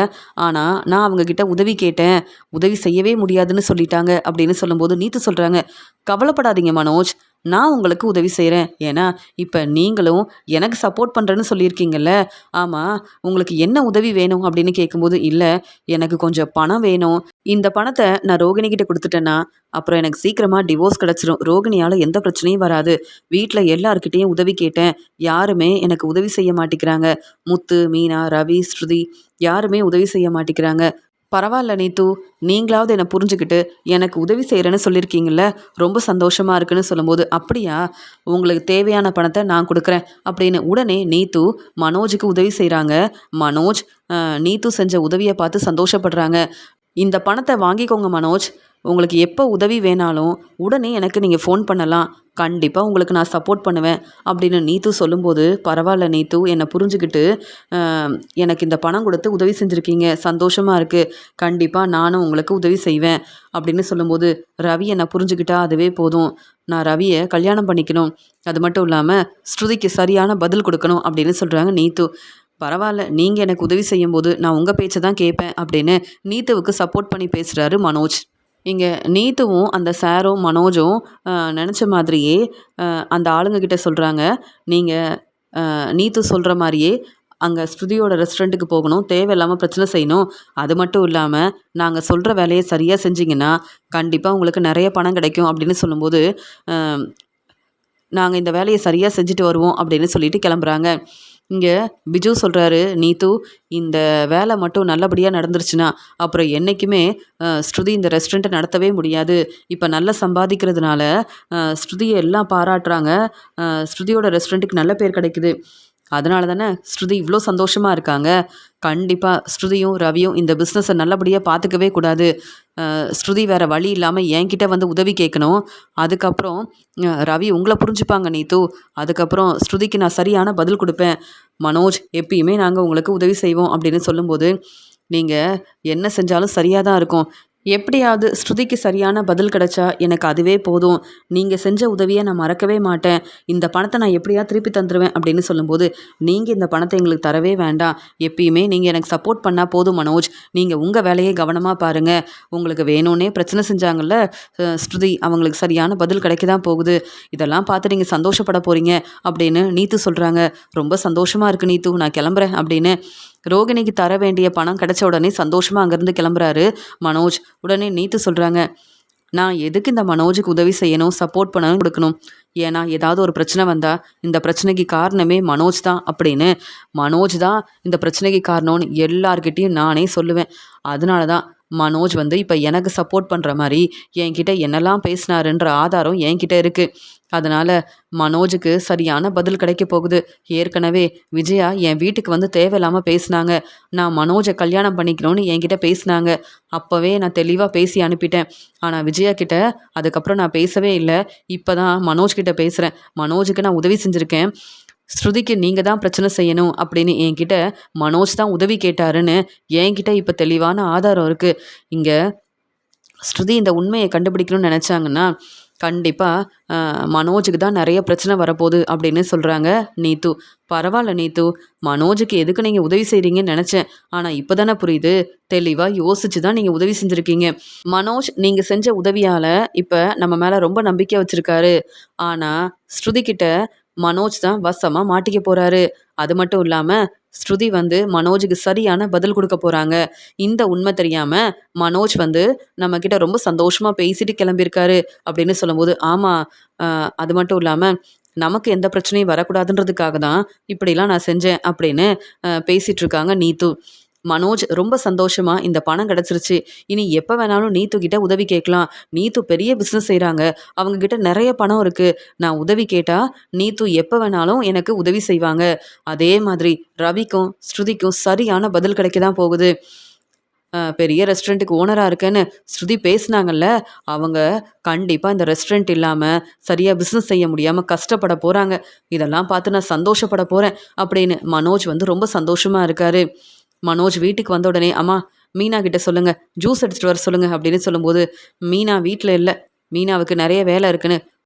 ஆனால் நான் அவங்கக்கிட்ட உதவி கேட்டேன். உதவி செய்யவே முடியாதுன்னு சொல்லிட்டாங்க அப்படின்னு சொல்லும்போது நீத்து சொல்கிறாங்க, கவலைப்படாதீங்க மனோஜ். நான் உங்களுக்கு உதவி செய்கிறேன். ஏன்னா இப்போ நீங்களும் எனக்கு சப்போர்ட் பண்ணுறேன்னு சொல்லியிருக்கீங்கல்ல. ஆமாம், உங்களுக்கு என்ன உதவி வேணும் அப்படின்னு கேட்கும்போது, இல்லை எனக்கு கொஞ்சம் பணம் வேணும். இந்த பணத்தை நான் ரோகிணிகிட்ட கொடுத்துட்டேன்னா அப்புறம் எனக்கு சீக்கிரமாக டிவோர்ஸ் கிடச்சிரும். ரோகிணியால் எந்த பிரச்சனையும் வராது. வீட்டில் எல்லார்கிட்டேயும் உதவி கேட்டேன். யாருமே எனக்கு உதவி செய்ய மாட்டேங்கிறாங்க. முத்து, மீனா, ரவி, ஸ்ருதி யாருமே உதவி செய்ய மாட்டேங்கிறாங்க. பரவாயில்ல நீத்து, நீங்களாவது என்னை புரிஞ்சுக்கிட்டு எனக்கு உதவி செய்கிறேன்னு சொல்லியிருக்கீங்கல்ல, ரொம்ப சந்தோஷமாக இருக்குன்னு சொல்லும்போது, அப்படியா, உங்களுக்கு தேவையான பணத்தை நான் கொடுக்குறேன் அப்படின்னு உடனே நீத்து மனோஜுக்கு உதவி செய்கிறாங்க. மனோஜ் நீத்து செஞ்ச உதவியை பார்த்து சந்தோஷப்படுறாங்க. இந்த பணத்தை வாங்கிக்கோங்க மனோஜ். உங்களுக்கு எப்போ உதவி வேணாலும் உடனே எனக்கு நீங்கள் ஃபோன் பண்ணலாம். கண்டிப்பாக உங்களுக்கு நான் சப்போர்ட் பண்ணுவேன் அப்படின்னு நீத்து சொல்லும்போது, பரவாயில்ல நீத்து, என்னை புரிஞ்சுக்கிட்டு எனக்கு இந்த பணம் கொடுத்து உதவி செஞ்சுருக்கீங்க. சந்தோஷமாக இருக்குது. கண்டிப்பாக நானும் உங்களுக்கு உதவி செய்வேன் அப்படின்னு சொல்லும்போது, ரவி என்னை புரிஞ்சுக்கிட்டா அதுவே போதும். நான் ரவியை கல்யாணம் பண்ணிக்கணும். அது மட்டும் இல்லாமல் ஸ்ருதிக்கு சரியான பதில் கொடுக்கணும் அப்படின்னு சொல்கிறாங்க நீத்து. பரவாயில்ல, நீங்கள் எனக்கு உதவி செய்யும்போது நான் உங்கள் பேச்சை தான் கேட்பேன் அப்படின்னு நீத்துவுக்கு சப்போர்ட் பண்ணி பேசுகிறாரு மனோஜ். இங்கே நீத்துவும் அந்த சாரும் மனோஜும் நினச்ச மாதிரியே அந்த ஆளுங்கக்கிட்ட சொல்கிறாங்க, நீங்கள் நீத்து சொல்கிற மாதிரியே அங்கே ஸ்ருதியோட ரெஸ்டாரண்ட்டுக்கு போகணும், தேவையில்லாமல் பிரச்சனை செய்யணும். அது மட்டும் இல்லாமல் நாங்கள் சொல்கிற வேலையை சரியாக செஞ்சிங்கன்னா கண்டிப்பாக உங்களுக்கு நிறைய பணம் கிடைக்கும் அப்படின்னு சொல்லும்போது, நாங்கள் இந்த வேலையை சரியாக செஞ்சுட்டு வருவோம் அப்படின்னு சொல்லிட்டு கிளம்புறாங்க. இங்கே பிஜு சொல்கிறாரு, நீத்து இந்த வேலை மட்டும் நல்லபடியாக நடந்துருச்சுன்னா அப்புறம் என்றைக்குமே ஸ்ருதி இந்த ரெஸ்டாரண்ட்டை நடத்தவே முடியாது. இப்போ நல்லா சம்பாதிக்கிறதுனால ஸ்ருதியை எல்லாம் பாராட்டுறாங்க. ஸ்ருதியோட ரெஸ்டாரண்ட்டுக்கு நல்ல பேர் கிடைக்குது. அதனால தானே ஸ்ருதி இவ்வளோ சந்தோஷமாக இருக்காங்க. கண்டிப்பாக ஸ்ருதியும் ரவியும் இந்த பிஸ்னஸை நல்லபடியாக பார்த்துக்கவே கூடாது. ஸ்ருதி வேறு வழி இல்லாமல் என்கிட்ட வந்து உதவி கேட்கணும். அதுக்கப்புறம் ரவி உங்களை புரிஞ்சுப்பாங்க நீத்து. அதுக்கப்புறம் ஸ்ருதிக்கு நான் சரியான பதில் கொடுப்பேன். மனோஜ், எப்பயுமே நாங்கள் உங்களுக்கு உதவி செய்வோம் அப்படின்னு சொல்லும்போது, நீங்கள் என்ன செஞ்சாலும் சரியாக தான் இருக்கும். எப்படியாவது ஸ்ருதிக்கு சரியான பதில் கிடைச்சா எனக்கு அதுவே போதும். நீங்கள் செஞ்ச உதவியை நான் மறக்கவே மாட்டேன். இந்த பணத்தை நான் எப்படியாவது திருப்பி தந்துடுவேன் அப்படின்னு சொல்லும்போது, நீங்கள் இந்த பணத்தை எங்களுக்கு தரவே வேண்டாம். எப்பயுமே நீங்கள் எனக்கு சப்போர்ட் பண்ணால் போதும் மனோஜ். நீங்கள் உங்கள் வேலையை கவனமாக பாருங்கள். உங்களுக்கு வேணும்னே பிரச்சனை செஞ்சாங்கல்ல ஸ்ருதி, அவங்களுக்கு சரியான பதில் கிடைக்க தான் போகுது. இதெல்லாம் பார்த்து நீங்கள் சந்தோஷப்பட போகிறீங்க அப்படின்னு நீத்து சொல்கிறாங்க. ரொம்ப சந்தோஷமாக இருக்குது நீத்து, நான் கிளம்புறேன் அப்படின்னு ரோகிணிக்கு தர வேண்டிய பணம் கிடைச்ச உடனே சந்தோஷமாக அங்கேருந்து கிளம்புறாரு மனோஜ். உடனே நீத்து சொல்கிறாங்க, நான் எதுக்கு இந்த மனோஜுக்கு உதவி செய்யணும், சப்போர்ட் பண்ணணும், கொடுக்கணும்? ஏன்னா ஏதாவது ஒரு பிரச்சனை வந்தால் இந்த பிரச்சனைக்கு காரணமே மனோஜ் தான் அப்படின்னு, மனோஜ் தான் இந்த பிரச்சனைக்கு காரணம்னு எல்லார்கிட்டேயும் நானே சொல்லுவேன். அதனால தான் மனோஜ் வந்து இப்போ எனக்கு சப்போர்ட் பண்ணுற மாதிரி என்கிட்ட என்னெல்லாம் பேசினாருன்ற ஆதாரம் என்கிட்ட இருக்குது. அதனால் மனோஜுக்கு சரியான பதில் கிடைக்க போகுது. ஏற்கனவே விஜயா என் வீட்டுக்கு வந்து தேவையில்லாமல் பேசினாங்க. நான் மனோஜை கல்யாணம் பண்ணிக்கணும்னு என்கிட்ட பேசினாங்க. அப்போவே நான் தெளிவாக பேசி அனுப்பிட்டேன். ஆனால் விஜயா கிட்ட அதுக்கப்புறம் நான் பேசவே இல்லை. இப்போ தான் மனோஜ் கிட்ட பேசுகிறேன். மனோஜுக்கு நான் உதவி செஞ்சுருக்கேன். ஸ்ருதிக்கு நீங்கள் தான் பிரச்சனை செய்யணும் அப்படின்னு என்கிட்ட மனோஜ் தான் உதவி கேட்டாருன்னு என்கிட்ட இப்போ தெளிவான ஆதாரம் இருக்குது. இங்கே ஸ்ருதி இந்த உண்மையை கண்டுபிடிக்கணும்னு நினச்சாங்கன்னா கண்டிப்பாக மனோஜுக்கு தான் நிறைய பிரச்சனை வரப்போகுது அப்படின்னு சொல்கிறாங்க நீத்து. பரவாயில்ல நீத்து, மனோஜுக்கு எதுக்கு நீங்கள் உதவி செய்கிறீங்கன்னு நினச்சேன். ஆனால் இப்போ தானே புரியுது. தெளிவாக யோசிச்சு தான் நீங்கள் உதவி செஞ்சுருக்கீங்க. மனோஜ் நீங்கள் செஞ்ச உதவியால் இப்போ நம்ம மேலே ரொம்ப நம்பிக்கை வச்சுருக்காரு. ஆனால் ஸ்ருதிக்கிட்ட மனோஜ் தான் வசமாக மாட்டிக்க போகிறாரு. அது மட்டும் இல்லாமல் ஸ்ருதி வந்து மனோஜுக்கு சரியான பதில் கொடுக்க போகிறாங்க. இந்த உண்மை தெரியாமல் மனோஜ் வந்து நம்மக்கிட்ட ரொம்ப சந்தோஷமாக பேசிட்டு கிளம்பியிருக்காரு அப்படின்னு சொல்லும்போது, ஆமாம், அது மட்டும் இல்லாமல் நமக்கு எந்த பிரச்சனையும் வரக்கூடாதுன்றதுக்காக தான் இப்படிலாம் நான் செஞ்சேன் அப்படின்னு பேசிகிட்ருக்காங்க நீத்து. மனோஜ் ரொம்ப சந்தோஷமா இந்த பணம் கிடச்சிருச்சு. இனி எப்போ வேணாலும் நீத்து கிட்ட உதவி கேட்கலாம். நீத்து பெரிய பிஸ்னஸ் செய்கிறாங்க. அவங்க கிட்ட நிறைய பணம் இருக்கு. நான் உதவி கேட்டா நீத்து எப்போ வேணாலும் எனக்கு உதவி செய்வாங்க. அதே மாதிரி ரவிக்கும் ஸ்ருதிக்கும் சரியான பதில் கிடைக்க தான் போகுது. பெரிய ரெஸ்டாரண்ட்டுக்கு ஓனராக இருக்கேன்னு ஸ்ருதி பேசுனாங்கல்ல, அவங்க கண்டிப்பாக இந்த ரெஸ்டாரண்ட் இல்லாமல் சரியாக பிஸ்னஸ் செய்ய முடியாமல் கஷ்டப்பட போகிறாங்க. இதெல்லாம் பார்த்து நான் சந்தோஷப்பட போகிறேன் அப்படின்னு மனோஜ் வந்து ரொம்ப சந்தோஷமாக இருக்காரு. மனோஜ் வீட்டுக்கு வந்த உடனே அம்மா மீனா கிட்ட சொல்லுங்க, ஜூஸ் எடுத்துகிட்டு வர சொல்லுங்க அப்படின்னு சொல்லும்போது, மீனா வீட்டில் இல்லை, மீனாவுக்கு நிறைய வேலை இருக்குன்னு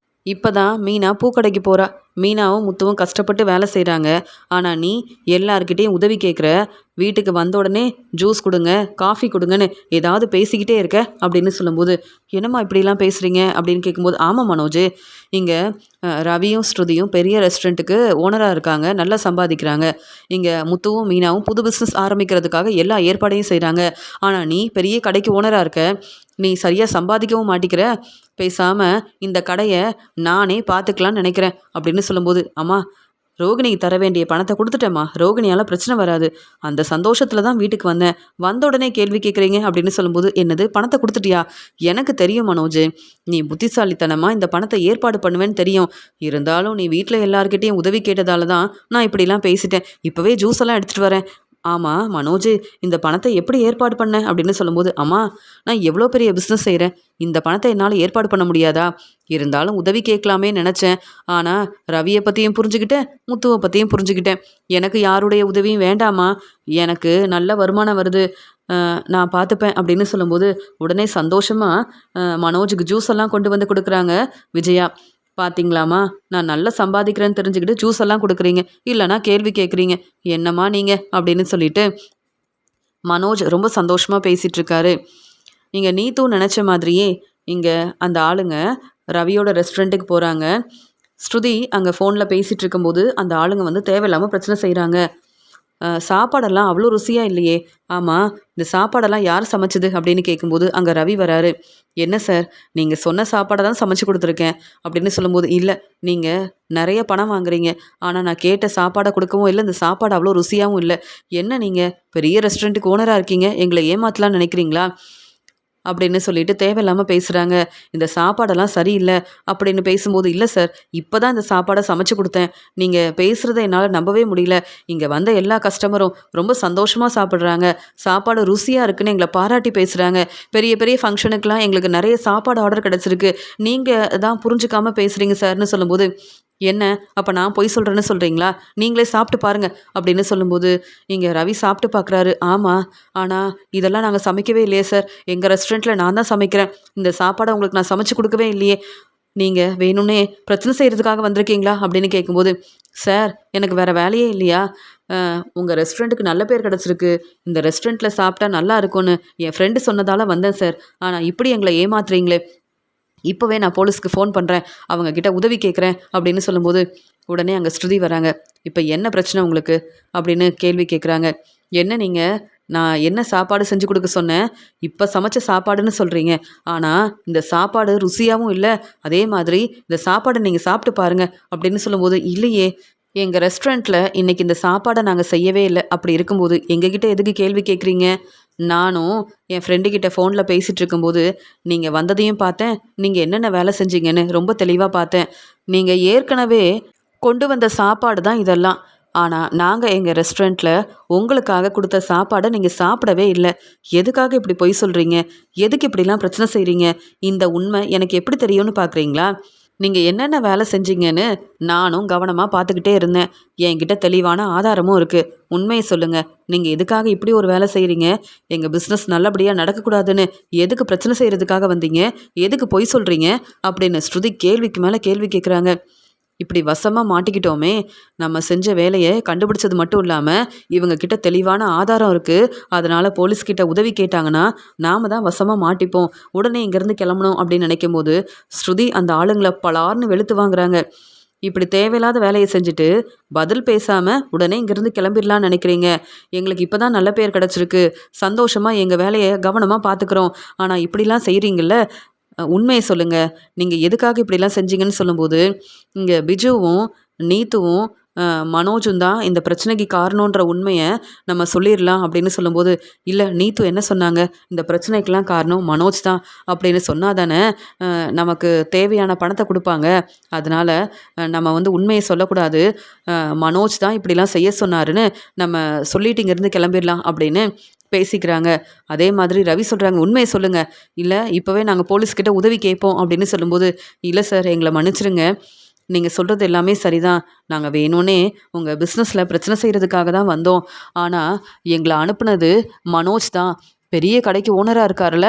இப்பதான் மீனா பூக்கடைக்கு போறா. மீனாவும் முத்துவும் கஷ்டப்பட்டு வேலை செய்கிறாங்க. ஆனால் நீ எல்லார்கிட்டேயும் உதவி கேட்குற. வீட்டுக்கு வந்த உடனே ஜூஸ் கொடுங்க, காஃபி கொடுங்கன்னு ஏதாவது பேசிக்கிட்டே இருக்க அப்படின்னு சொல்லும்போது, என்னம்மா இப்படிலாம் பேசுகிறீங்க அப்படின்னு கேட்கும்போது, ஆமாம் மனோஜ், இங்கே ரவியும் ஸ்ருதியும் பெரிய ரெஸ்டாரண்ட்டுக்கு ஓனராக இருக்காங்க, நல்லா சம்பாதிக்கிறாங்க. இங்கே முத்துவும் மீனாவும் புது பிஸ்னஸ் ஆரம்பிக்கிறதுக்காக எல்லா ஏற்பாடையும் செய்கிறாங்க. ஆனால் நீ பெரிய கடைக்கு ஓனராக இருக்க, நீ சரியாக சம்பாதிக்கவும் மாட்டிக்கிற. பேசாமல் இந்த கடையை நானே பார்த்துக்கலான்னு நினைக்கிறேன் அப்படின்னு சொல்லும்போது, அம்மா ரோகிணிக்கு தர வேண்டிய பணத்தை கொடுத்துட்டேம்மா, ரோகிணியால் பிரச்சனை வராது, அந்த சந்தோஷத்தில் தான் வீட்டுக்கு வந்தேன், வந்த உடனே கேள்வி கேட்குறீங்க அப்படின்னு சொல்லும்போது, என்னது பணத்தை கொடுத்துட்டியா? எனக்கு தெரியும் மனோஜ், நீ புத்திசாலித்தனமாக இந்த பணத்தை ஏற்பாடு பண்ணுவேன்னு தெரியும். இருந்தாலும் நீ வீட்டில் எல்லாருக்கிட்டையும் உதவி கேட்டதால தான் நான் இப்படிலாம் பேசிட்டேன். இப்போவே ஜூஸ் எல்லாம் எடுத்துகிட்டு வரேன். ஆமாம் மனோஜ், இந்த பணத்தை எப்படி ஏற்பாடு பண்ண அப்படின்னு சொல்லும்போது, அம்மா நான் எவ்வளோ பெரிய பிஸ்னஸ் செய்கிறேன், இந்த பணத்தை என்னால் ஏற்பாடு பண்ண முடியாதா? இருந்தாலும் உதவி கேட்கலாமே நினச்சேன். ஆனால் ரவியை பற்றியும் புரிஞ்சுக்கிட்டேன், முத்துவை பற்றியும் புரிஞ்சுக்கிட்டேன். எனக்கு யாருடைய உதவியும் வேண்டாமா, எனக்கு நல்ல வருமானம் வருது, நான் பார்த்துப்பேன் அப்படின்னு சொல்லும்போது, உடனே சந்தோஷமாக மனோஜுக்கு ஜூஸ் எல்லாம் கொண்டு வந்து கொடுக்குறாங்க விஜயா. பார்த்தீங்களாம்மா, நான் நல்லா சம்பாதிக்கிறேன்னு தெரிஞ்சுக்கிட்டு ஜூஸ் எல்லாம் கொடுக்குறீங்க, இல்லைனா கேள்வி கேட்குறீங்க, என்னம்மா நீங்கள் அப்படின்னு சொல்லிட்டு மனோஜ் ரொம்ப சந்தோஷமாக பேசிகிட்டு இருக்காரு. இங்கே நீத்தும் நினச்ச மாதிரியே இங்கே அந்த ஆளுங்க ரவியோட ரெஸ்டாரண்ட்டுக்கு போகிறாங்க. ஸ்ருதி அங்கே ஃபோனில் பேசிகிட்டு இருக்கும்போது அந்த ஆளுங்க வந்து தேவையில்லாமல் பிரச்சனை செய்கிறாங்க. சாப்பாடெல்லாம் அவ்வளோ ருசியாக இல்லையே. ஆமாம், இந்த சாப்பாடெல்லாம் யார் சமைச்சது அப்படின்னு கேட்கும்போது அங்கே ரவி வராரு. என்ன சார், நீங்கள் சொன்ன சாப்பாடை தான் சமைச்சு கொடுத்துருக்கேன் அப்படின்னு சொல்லும்போது, இல்லை நீங்கள் நிறைய பணம் வாங்குறீங்க, ஆனால் நான் கேட்ட சாப்பாடை கொடுக்கவும் இல்லை, இந்த சாப்பாடு அவ்வளோ ருசியாகவும் இல்லை. என்ன நீங்கள் பெரிய ரெஸ்டாரண்ட்டுக்கு ஓனராக இருக்கீங்க, எங்களை ஏமாற்றலான்னு நினைக்கிறீங்களா அப்படின்னு சொல்லிட்டு தேவையில்லாமல் பேசுகிறாங்க. இந்த சாப்பாடெல்லாம் சரியில்லை அப்படின்னு பேசும்போது, இல்லை சார், இப்போ தான் இந்த சாப்பாடை சமைச்சு கொடுத்தேன், நீங்கள் பேசுகிறத என்னால் நம்பவே முடியல. இங்கே வந்த எல்லா கஸ்டமரும் ரொம்ப சந்தோஷமாக சாப்பிட்றாங்க, சாப்பாடு ருசியாக இருக்குன்னு எங்களை பாராட்டி பேசுகிறாங்க. பெரிய பெரிய ஃபங்க்ஷனுக்கெலாம் எங்களுக்கு நிறைய சாப்பாடு ஆர்டர் கிடச்சிருக்கு, நீங்கள் தான் புரிஞ்சுக்காமல் பேசுகிறீங்க சார்னு சொல்லும்போது, என்ன அப்போ நான் பொய் சொல்கிறேன்னு சொல்கிறீங்களா, நீங்களே சாப்பிட்டு பாருங்கள் அப்படின்னு சொல்லும்போது இங்கே ரவி சாப்பிட்டு பார்க்குறாரு. ஆமாம், ஆனால் இதெல்லாம் நாங்கள் சமைக்கவே இல்லையே சார், எங்கள் ரெஸ்டாரண்ட்டில் நான் தான் சமைக்கிறேன், இந்த சாப்பாடை உங்களுக்கு நான் சமைச்சு கொடுக்கவே இல்லையே, நீங்கள் வேணும்னே பிரச்சனை செய்கிறதுக்காக வந்திருக்கீங்களா அப்படின்னு கேட்கும்போது, சார் எனக்கு வேறு வேலையே இல்லையா, உங்கள் ரெஸ்டாரண்ட்டுக்கு நல்ல பேர் கிடச்சிருக்கு, இந்த ரெஸ்டாரண்ட்டில் சாப்பிட்டா நல்லா இருக்கும்னு என் ஃப்ரெண்டு சொன்னதால் வந்தேன் சார், ஆனால் இப்படி எங்களை ஏமாத்துறீங்களே, இப்போவே நான் போலீஸ்க்கு ஃபோன் பண்ணுறேன், அவங்கக்கிட்ட உதவி கேட்குறேன் அப்படின்னு சொல்லும்போது உடனே அங்கே ஸ்ருதி வராங்க. இப்போ என்ன பிரச்சனை உங்களுக்கு அப்படின்னு கேள்வி கேட்குறாங்க. என்ன நீங்கள், நான் என்ன சாப்பாடு செஞ்சு கொடுக்க சொன்னேன், இப்போ சமைச்ச சாப்பாடுன்னு சொல்கிறீங்க, ஆனால் இந்த சாப்பாடு ருசியாகவும் இல்லை, அதே மாதிரி இந்த சாப்பாடை நீங்கள் சாப்பிட்டு பாருங்கள் அப்படின்னு சொல்லும்போது, இல்லையே எங்கள் ரெஸ்டாரண்ட்டில் இன்றைக்கி இந்த சாப்பாடை நாங்கள் செய்யவே இல்லை, அப்படி இருக்கும்போது எங்ககிட்ட எதுக்கு கேள்வி கேட்குறீங்க? நானும் என் ஃப்ரெண்டுக்கிட்ட ஃபோனில் பேசிகிட்டு இருக்கும்போது நீங்கள் வந்ததையும் பார்த்தேன், நீங்கள் என்னென்ன வேலை செஞ்சீங்கன்னு ரொம்ப தெளிவாக பார்த்தேன். நீங்கள் ஏற்கனவே கொண்டு வந்த சாப்பாடு தான் இதெல்லாம், ஆனால் நாங்கள் எங்கள் ரெஸ்டாரண்ட்டில் உங்களுக்காக கொடுத்த சாப்பாடை நீங்கள் சாப்பிடவே இல்லை. எதுக்காக இப்படி பொய் சொல்கிறீங்க, எதுக்கு இப்படிலாம் பிரச்சனை செய்கிறீங்க, இந்த உண்மை எனக்கு எப்படி தெரியும்னு பார்க்குறீங்களா? நீங்கள் என்னென்ன வேலை செஞ்சீங்கன்னு நானும் கவனமாக பார்த்துக்கிட்டே இருந்தேன், என்கிட்ட தெளிவான ஆதாரமும் இருக்குது. உண்மையை சொல்லுங்கள், நீங்கள் எதுக்காக இப்படி ஒரு வேலை செய்கிறீங்க, எங்கள் பிஸ்னஸ் நல்லபடியாக நடக்கக்கூடாதுன்னு எதுக்கு பிரச்சனை செய்கிறதுக்காக வந்தீங்க, எதுக்கு பொய் சொல்கிறீங்க அப்படின்னு ஸ்ருதி கேள்விக்கு மேலே கேள்வி கேட்குறாங்க. இப்படி வசமாக மாட்டிக்கிட்டோமே, நம்ம செஞ்ச வேலையை கண்டுபிடிச்சது மட்டும் இல்லாமல் இவங்கக்கிட்ட தெளிவான ஆதாரம் இருக்குது, அதனால் போலீஸ்கிட்ட உதவி கேட்டாங்கன்னா நாம் தான் வசமாக மாட்டிப்போம், உடனே இங்கேருந்து கிளம்பணும் அப்படின்னு நினைக்கும் போது ஸ்ருதி அந்த ஆளுங்களை பலார்னு வெளுத்து வாங்குறாங்க. இப்படி தேவையில்லாத வேலையை செஞ்சுட்டு பதில் பேசாமல் உடனே இங்கேருந்து கிளம்பிடலான்னு நினைக்கிறீங்க, எங்களுக்கு இப்போ தான் நல்ல பேர் கிடச்சிருக்கு, சந்தோஷமாக எங்கள் வேலையை கவனமாக பார்த்துக்குறோம், ஆனால் இப்படிலாம் செய்கிறீங்கள, உண்மையை சொல்லுங்கள், நீங்கள் எதுக்காக இப்படிலாம் செஞ்சீங்கன்னு சொல்லும்போது இங்கே பிஜுவும் நீத்துவும் மனோஜும் தான் இந்த பிரச்சனைக்கு காரணன்ற உண்மையை நம்ம சொல்லிடலாம் அப்படின்னு சொல்லும்போது, இல்லை நீத்து என்ன சொன்னாங்க, இந்த பிரச்சனைக்கெல்லாம் காரணம் மனோஜ் தான் அப்படின்னு சொன்னா தானே நமக்கு தேவையான பணத்தை கொடுப்பாங்க. அதனால நம்ம வந்து உண்மையை சொல்லக்கூடாது. மனோஜ் தான் இப்படிலாம் செய்ய சொன்னாருன்னு நம்ம சொல்லிட்டு இங்கேருந்து கிளம்பிடலாம் அப்படின்னு பேசிக்கிறாங்க. அதே மாதிரி ரவி சொல்கிறாங்க, உண்மையை சொல்லுங்க, இல்லை இப்போவே நாங்கள் போலீஸ்கிட்ட உதவி கேட்போம் அப்படின்னு சொல்லும்போது, இல்லை சார் எங்களை மன்னிச்சிருங்க, நீங்கள் சொல்கிறது எல்லாமே சரிதான். நாங்கள் வேணும்னே உங்கள் பிஸ்னஸில் பிரச்சனை செய்கிறதுக்காக தான் வந்தோம். ஆனால் எங்களை அனுப்புனது மனோஜ் தான். பெரிய கடைக்கு ஓனராக இருக்கார்ல,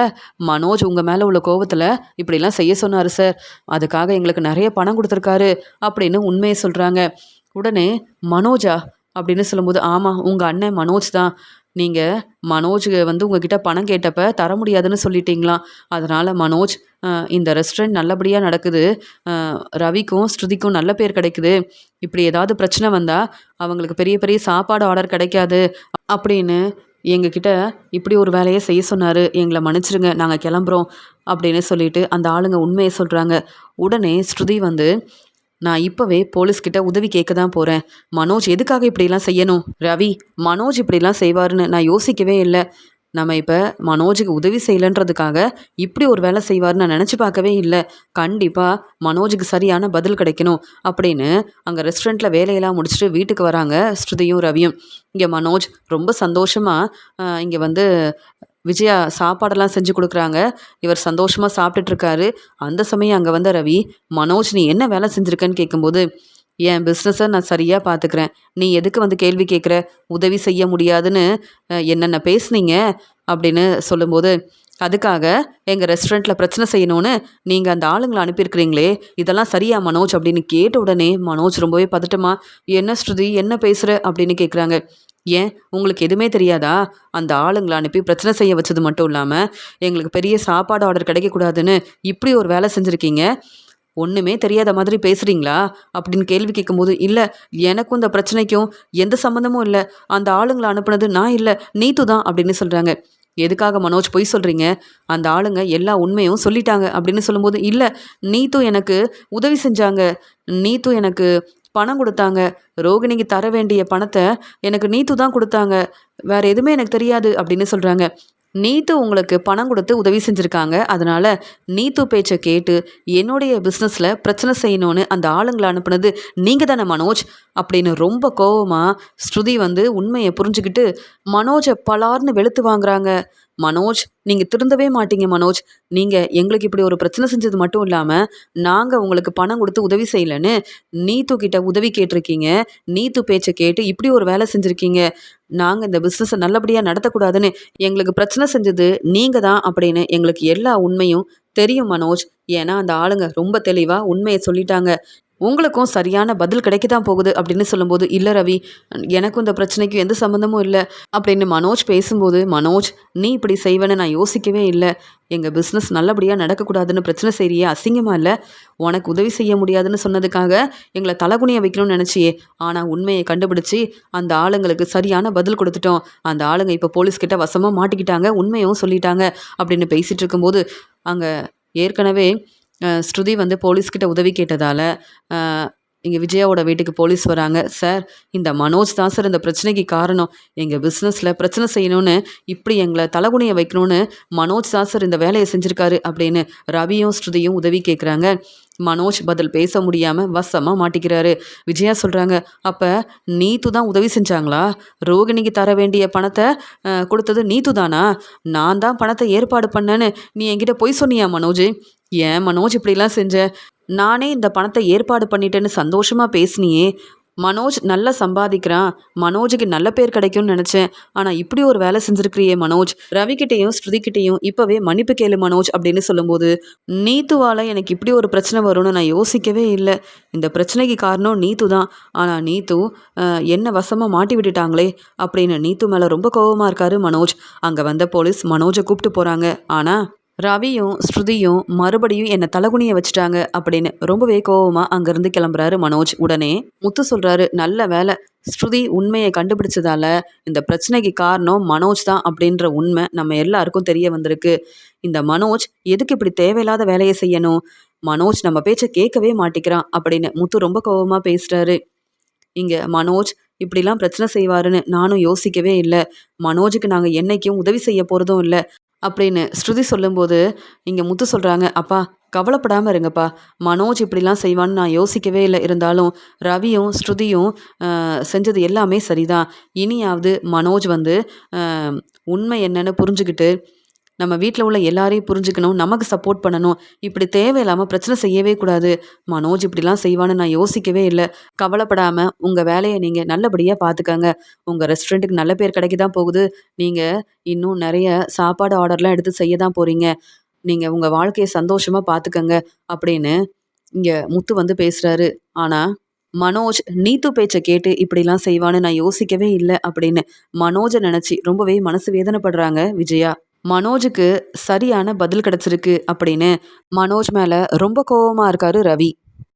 மனோஜ் உங்கள் மேலே உள்ள கோவத்தில் இப்படிலாம் செய்ய சொன்னார் சார். அதுக்காக எங்களுக்கு நிறைய பணம் கொடுத்துருக்காரு அப்படின்னு உண்மையை சொல்கிறாங்க. உடனே மனோஜா அப்படின்னு சொல்லும்போது, ஆமாம் உங்கள் அண்ணன் மனோஜ் தான். நீங்கள் மனோஜ் வந்து உங்ககிட்ட பணம் கேட்டப்ப தர முடியாதுன்னு சொல்லிட்டீங்களாம். அதனால் மனோஜ் இந்த ரெஸ்டாரண்ட் நல்லபடியாக நடக்குது. ரவிக்கும் ஸ்ருதிக்கும் நல்ல பேர் கிடைக்குது. இப்படி ஏதாவது பிரச்சனை வந்தால் அவங்களுக்கு பெரிய பெரிய சாப்பாடு ஆர்டர் கிடைக்காது அப்படின்னு எங்ககிட்ட இப்படி ஒரு வேலையை செய்ய சொன்னார். எங்களை மன்னிச்சிருங்க, நாங்கள் கிளம்புறோம் அப்படின்னு சொல்லிட்டு அந்த ஆளுங்க உண்மையை சொல்கிறாங்க. உடனே ஸ்ருதி வந்து, நான் இப்போவே போலீஸ்கிட்ட உதவி கேட்க தான் போகிறேன். மனோஜ் எதுக்காக இப்படிலாம் செய்யணும்? ரவி மனோஜ் இப்படிலாம் செய்வாருன்னு நான் யோசிக்கவே இல்லை. நம்ம இப்போ மனோஜுக்கு உதவி செய்யலைன்றதுக்காக இப்படி ஒரு வேலை செய்வார்னு நான் நினச்சி பார்க்கவே இல்லை. கண்டிப்பாக மனோஜுக்கு சரியான பதில் கிடைக்கணும் அப்படின்னு அங்கே ரெஸ்டாரண்ட்டில் வேலையெல்லாம் முடிச்சுட்டு வீட்டுக்கு வராங்க ஸ்ருதியும் ரவியும். இங்கே மனோஜ் ரொம்ப சந்தோஷமாக இங்கே வந்து விஜயா சாப்பாடெல்லாம் செஞ்சு கொடுக்குறாங்க. இவர் சந்தோஷமாக சாப்பிட்டுட்ருக்காரு. அந்த சமயம் அங்கே வந்த ரவி, மனோஜ் நீ என்ன வேலை செஞ்சுருக்கன்னு கேட்கும்போது, என் பிஸ்னஸை நான் சரியாக பார்த்துக்கிறேன். நீ எதுக்கு வந்து கேள்வி கேட்குற? உதவி செய்ய முடியாதுன்னு என்னென்ன பேசுனீங்க அப்படின்னு சொல்லும்போது, அதுக்காக எங்கள் ரெஸ்டாரண்ட்டில் பிரச்சனை செய்யணும்னு நீங்கள் அந்த ஆளுங்களை அனுப்பியிருக்கிறீங்களே, இதெல்லாம் சரியா மனோஜ் அப்படின்னு கேட்ட உடனே மனோஜ் ரொம்பவே பதட்டமா, என்ன ஸ்ருதி என்ன பேசுகிற அப்படின்னு கேட்குறாங்க. ஏன் உங்களுக்கு எதுவுமே தெரியாதா? அந்த ஆளுங்களை அனுப்பி பிரச்சனை செய்ய வச்சது மட்டும் இல்லாமல் எங்களுக்கு பெரிய சாப்பாடு ஆர்டர் கிடைக்கக்கூடாதுன்னு இப்படி ஒரு வேலை செஞ்சுருக்கீங்க. ஒன்றுமே தெரியாத மாதிரி பேசுகிறீங்களா அப்படின்னு கேள்வி கேட்கும்போது, இல்லை எனக்கும் இந்த பிரச்சனைக்கும் எந்த சம்மந்தமும் இல்லை. அந்த ஆளுங்களை அனுப்புனது நான் இல்லை, நீத்து தான் அப்படின்னு சொல்கிறாங்க. எதுக்காக மனோஜ் பொய் சொல்கிறீங்க? அந்த ஆளுங்க எல்லா உண்மையும் சொல்லிட்டாங்க அப்படின்னு சொல்லும்போது, இல்லை நீத்து எனக்கு உதவி செஞ்சாங்க. நீத்து எனக்கு பணம் கொடுத்தாங்க. ரோகிணிக்கு தர வேண்டிய பணத்தை எனக்கு நீத்து தான் கொடுத்தாங்க. வேற எதுவுமே எனக்கு தெரியாது அப்படின்னு சொல்கிறாங்க. நீத்து உங்களுக்கு பணம் கொடுத்து உதவி செஞ்சுருக்காங்க. அதனால் நீத்து பேச்சை கேட்டு என்னுடைய பிஸ்னஸில் பிரச்சனை செய்யணும்னு அந்த ஆளுங்களை அனுப்புனது நீங்கள் தானே மனோஜ் அப்படின்னு ரொம்ப கோவமாக ஸ்ருதி வந்து உண்மையை புரிஞ்சுக்கிட்டு மனோஜை பலார்னு வெளுத்து வாங்குறாங்க. மனோஜ் நீங்கள் திருந்தவே மாட்டீங்க மனோஜ். நீங்கள் எங்களுக்கு இப்படி ஒரு பிரச்சனை செஞ்சது மட்டும் இல்லாமல் நாங்கள் உங்களுக்கு பணம் கொடுத்து உதவி செய்யலைன்னு நீத்து கிட்ட உதவி கேட்டிருக்கீங்க. நீத்து பேச்சை கேட்டு இப்படி ஒரு வேலை செஞ்சுருக்கீங்க. நாங்கள் இந்த பிஸ்னஸை நல்லபடியாக நடத்தக்கூடாதுன்னு எங்களுக்கு பிரச்சனை செஞ்சது நீங்கள் தான் அப்படின்னு எங்களுக்கு எல்லா உண்மையும் தெரியும் மனோஜ். ஏன்னா அந்த ஆளுங்க ரொம்ப தெளிவாக உண்மையை சொல்லிட்டாங்க. உங்களுக்கும் சரியான பதில் கிடைக்க தான் போகுது அப்படின்னு சொல்லும்போது, இல்லை ரவி எனக்கும் இந்த பிரச்சனைக்கும் எந்த சம்மந்தமும் இல்லை அப்படின்னு மனோஜ் பேசும்போது, மனோஜ் நீ இப்படி செய்வேன்னு நான் யோசிக்கவே இல்லை. எங்கள் பிஸ்னஸ் நல்லபடியாக நடக்கக்கூடாதுன்னு பிரச்சனை செய்கிறியே, அசிங்கமாக இல்லை? உனக்கு உதவி செய்ய முடியாதுன்னு சொன்னதுக்காக எங்களை தலகுனியை வைக்கணும்னு நினச்சியே. ஆனால் உண்மையை கண்டுபிடிச்சி அந்த ஆளுங்களுக்கு சரியான பதில் கொடுத்துட்டோம். அந்த ஆளுங்க இப்போ போலீஸ்கிட்ட வசமாக மாட்டிக்கிட்டாங்க, உண்மையும் சொல்லிட்டாங்க அப்படின்னு பேசிகிட்டு இருக்கும்போது, அங்கே ஏற்கனவே ஸ்ருதி வந்து போலீஸ்கிட்ட உதவி கேட்டதால் இங்கே விஜயாவோட வீட்டுக்கு போலீஸ் வராங்க. சார் இந்த மனோஜ் தான் சார் இந்த பிரச்சனைக்கு காரணம். எங்கள் பிஸ்னஸில் பிரச்சனை செய்யணும்னு இப்படி எங்களை தலகுனியை வைக்கணும்னு மனோஜ் தான் சார் இந்த வேலையை செஞ்சுருக்காரு அப்படின்னு ரவியும் ஸ்ருதியும் உதவி கேட்குறாங்க. மனோஜ் பதில் பேச முடியாமல் வசமாக மாட்டிக்கிறாரு. விஜயா சொல்கிறாங்க, அப்போ நீத்து தான் உதவி செஞ்சாங்களா? ரோகிணிக்கு தர வேண்டிய பணத்தை கொடுத்தது நீத்து தானா? நான் தான் பணத்தை ஏற்பாடு பண்ணேன்னு நீ என்கிட்ட பொய் சொன்னியா மனோஜ்? ஏன் மனோஜ் இப்படிலாம் செஞ்ச? நானே இந்த பணத்தை ஏற்பாடு பண்ணிட்டேன்னு சந்தோஷமாக பேசினியே. மனோஜ் நல்லா சம்பாதிக்கிறான், மனோஜுக்கு நல்ல பேர் கிடைக்கும்னு நினச்சேன். ஆனால் இப்படி ஒரு வேலை செஞ்சுருக்கிறியே மனோஜ். ரவிக்கிட்டேயும் ஸ்ருதிக்கிட்டேயும் இப்போவே மன்னிப்பு கேளு மனோஜ் அப்படின்னு சொல்லும்போது, நீத்துவால் எனக்கு இப்படி ஒரு பிரச்சனை வரும்னு நான் யோசிக்கவே இல்லை. இந்த பிரச்சனைக்கு காரணம் நீத்து தான். ஆனால் நீத்து என்ன வசமாக மாட்டி விட்டுட்டாங்களே அப்படின்னு நீத்து மேலே ரொம்ப கோபமாக இருக்காரு மனோஜ். அங்கே வந்த போலீஸ் மனோஜை கூப்பிட்டு போகிறாங்க. ஆனால் ரவியும் ஸ்ருதியும் மறுபடியும் என்னை தலகுனியை வச்சுட்டாங்க அப்படின்னு ரொம்பவே கோவமாக அங்கேருந்து கிளம்புறாரு மனோஜ். உடனே முத்து சொல்கிறாரு, நல்ல வேலை ஸ்ருதி உண்மையை கண்டுபிடிச்சதால இந்த பிரச்சனைக்கு காரணம் மனோஜ் தான் அப்படின்ற உண்மை நம்ம எல்லாருக்கும் தெரிய வந்திருக்கு. இந்த மனோஜ் எதுக்கு இப்படி தேவையில்லாத வேலையை செய்யணும்? மனோஜ் நம்ம பேச்சை கேட்கவே மாட்டேங்கிறான் அப்படின்னு முத்து ரொம்ப கோவமாக பேசுகிறாரு. இங்கே மனோஜ் இப்படிலாம் பிரச்சனை செய்வாருன்னு நானும் யோசிக்கவே இல்லை. மனோஜுக்கு நாங்கள் என்னைக்கும் உதவி செய்ய போகிறதும் இல்லை அப்படின்னு ஸ்ருதி சொல்லும்போது இங்கே முத்து சொல்கிறாங்க, அப்பா கவலைப்படாமல் இருங்கப்பா. மனோஜ் இப்படிலாம் செய்வான்னு நான் யோசிக்கவே இல்லை. இருந்தாலும் ரவியும் ஸ்ருதியும் செஞ்சது எல்லாமே சரிதான். இனியாவது மனோஜ் வந்து அஹ், உண்மை என்னன்னு புரிஞ்சுக்கிட்டு நம்ம வீட்டில் உள்ள எல்லாரையும் புரிஞ்சுக்கணும், நமக்கு சப்போர்ட் பண்ணணும். இப்படி தேவையில்லாமல் பிரச்சனை செய்யவே கூடாது. மனோஜ் இப்படிலாம் செய்வான்னு நான் யோசிக்கவே இல்லை. கவலைப்படாமல் உங்கள் வேலையை நீங்கள் நல்லபடியாக பார்த்துக்கங்க. உங்கள் ரெஸ்டாரண்ட்டுக்கு நல்ல பேர் கிடைக்க தான் போகுது. நீங்கள் இன்னும் நிறைய சாப்பாடு ஆர்டர்லாம் எடுத்து செய்ய தான் போகிறீங்க. நீங்கள் உங்கள் வாழ்க்கையை சந்தோஷமாக பார்த்துக்கங்க அப்படின்னு இங்கே முத்து வந்து பேசுகிறாரு. ஆனால் மனோஜ் நீத்து பேச்சை கேட்டு இப்படிலாம் செய்வான்னு நான் யோசிக்கவே இல்லை அப்படின்னு மனோஜை நினச்சி ரொம்பவே மனசு வேதனைப்படுறாங்க விஜயா. மனோஜுக்கு சரியான பதில் கிடைச்சிருக்கு அப்படின்னு மனோஜ் மேலே ரொம்ப கோவமா இருக்காரு ரவி.